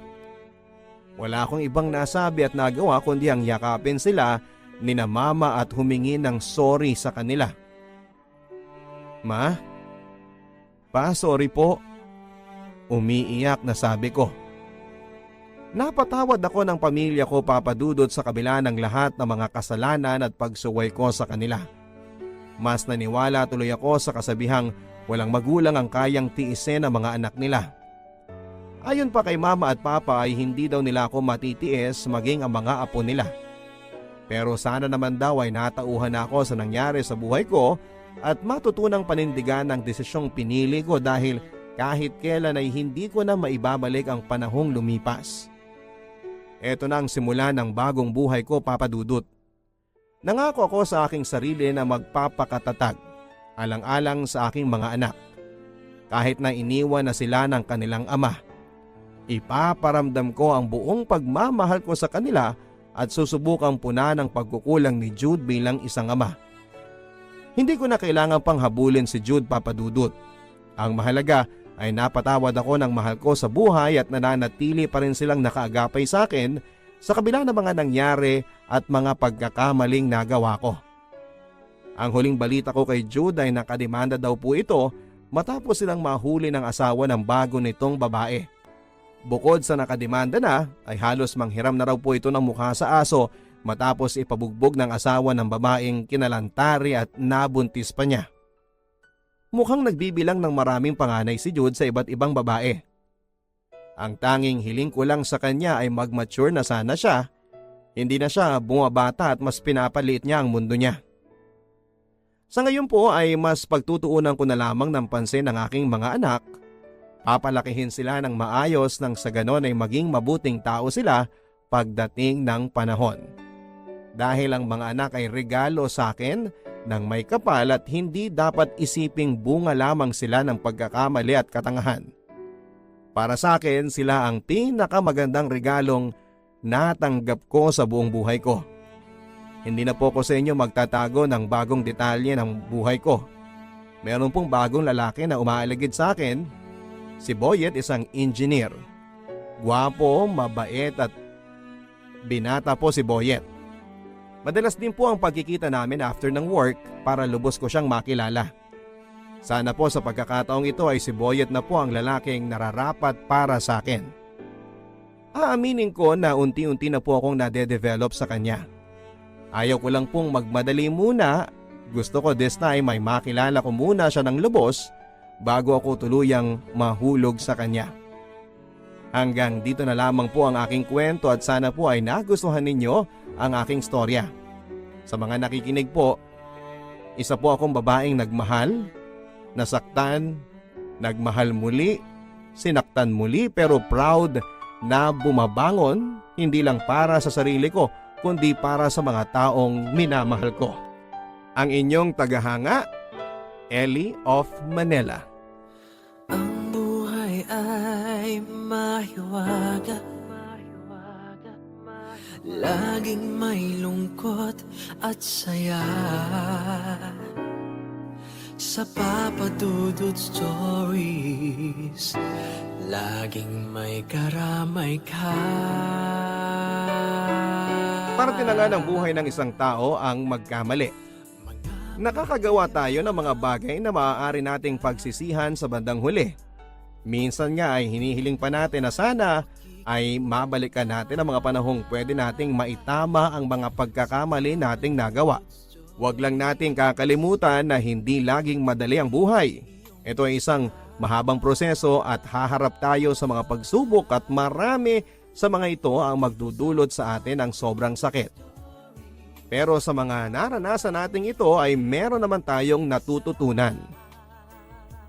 Wala akong ibang nasabi at nagawa kundi ang yakapin sila ni na Mama at humingi ng sorry sa kanila. Ma? Pa, sorry po. Umiiyak na sabi ko. Napatawad ako ng pamilya ko, Papa Dudut, sa kabila ng lahat ng mga kasalanan at pagsuway ko sa kanila. Mas naniwala tuloy ako sa kasabihang walang magulang ang kayang tiisin ang mga anak nila. Ayon pa kay Mama at Papa ay hindi daw nila ako matitiis maging ang mga apo nila. Pero sana naman daw ay natauhan ako sa nangyari sa buhay ko at matutunang panindigan ang desisyong pinili ko dahil kahit kailan ay hindi ko na maibabalik ang panahong lumipas. Ito na ang simula ng bagong buhay ko, Papa Dudut. Nangako ako sa aking sarili na magpapakatatag, alang-alang sa aking mga anak. Kahit na iniwan na sila ng kanilang ama, ipaparamdam ko ang buong pagmamahal ko sa kanila at susubukang puna ng pagkukulang ni Jude bilang isang ama. Hindi ko na kailangan pang habulin si Jude, Papa Dudut. Ang mahalaga ay napatawad ako ng mahal ko sa buhay at nananatili pa rin silang nakaagapay sa akin sa kabila ng mga nangyari at mga pagkakamaling nagawa ko. Ang huling balita ko kay Jude ay nakademanda daw po ito matapos silang mahuli ng asawa ng bago nitong babae. Bukod sa nakademanda na ay halos manghiram na raw po ito ng mukha sa aso matapos ipabugbog ng asawa ng babaeng kinalantari at nabuntis pa niya. Mukhang nagbibilang ng maraming panganay si Jude sa iba't ibang babae. Ang tanging hiling ko lang sa kanya ay mag-mature na sana siya. Hindi na siya bumabata at mas pinapaliit niya ang mundo niya. Sa ngayon po ay mas pagtutuunan ko na lamang ng pansin ng aking mga anak. Papalakihin sila ng maayos nang sa ganon ay maging mabuting tao sila pagdating ng panahon. Dahil ang mga anak ay regalo sa akin ng may kapal at hindi dapat isiping bunga lamang sila ng pagkakamali at katangahan. Para sa akin, sila ang pinakamagandang regalong natanggap ko sa buong buhay ko. Hindi na po ko sa inyo magtatago ng bagong detalye ng buhay ko. Meron pong bagong lalaki na umaaligid sa akin. Si Boyet, isang engineer. Gwapo, mabait at binata po si Boyet. Madalas din po ang pagkikita namin after ng work para lubos ko siyang makilala. Sana po sa pagkakataong ito ay si Boyet na po ang lalaking nararapat para sa akin. Aaminin ko na unti-unti na po akong nade-develop sa kanya. Ayaw ko lang pong magmadali muna. Gusto ko this time ay makilala ko muna siya ng lubos bago ako tuluyang mahulog sa kanya. Hanggang dito na lamang po ang aking kwento at sana po ay nagustuhan ninyo ang aking storya. Sa mga nakikinig po, isa po akong babaeng nagmahal, nasaktan, nagmahal muli, sinaktan muli pero proud na bumabangon hindi lang para sa sarili ko kundi para sa mga taong minamahal ko. Ang inyong tagahanga, Ellie of Manila. Ang buhay ay mahiwaga, laging may lungkot at saya. Sa Papa Dudut Stories, laging may karamay ka. Parte na nga ng buhay ng isang tao ang magkamali. Nakakagawa tayo ng mga bagay na maaari nating pagsisihan sa bandang huli. Minsan nga ay hinihiling pa natin na sana ay mabalikan natin ang mga panahong pwede nating maitama ang mga pagkakamali nating nagawa. Huwag lang nating kakalimutan na hindi laging madali ang buhay. Ito ay isang mahabang proseso at haharap tayo sa mga pagsubok at marami sa mga ito ang magdudulot sa atin ng sobrang sakit. Pero sa mga naranasan nating ito ay meron naman tayong natututunan.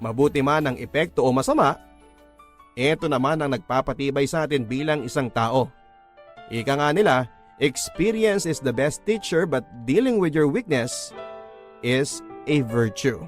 Mabuti man ang epekto o masama, ito naman ang nagpapatibay sa atin bilang isang tao. Ika nga nila, experience is the best teacher but dealing with your weakness is a virtue.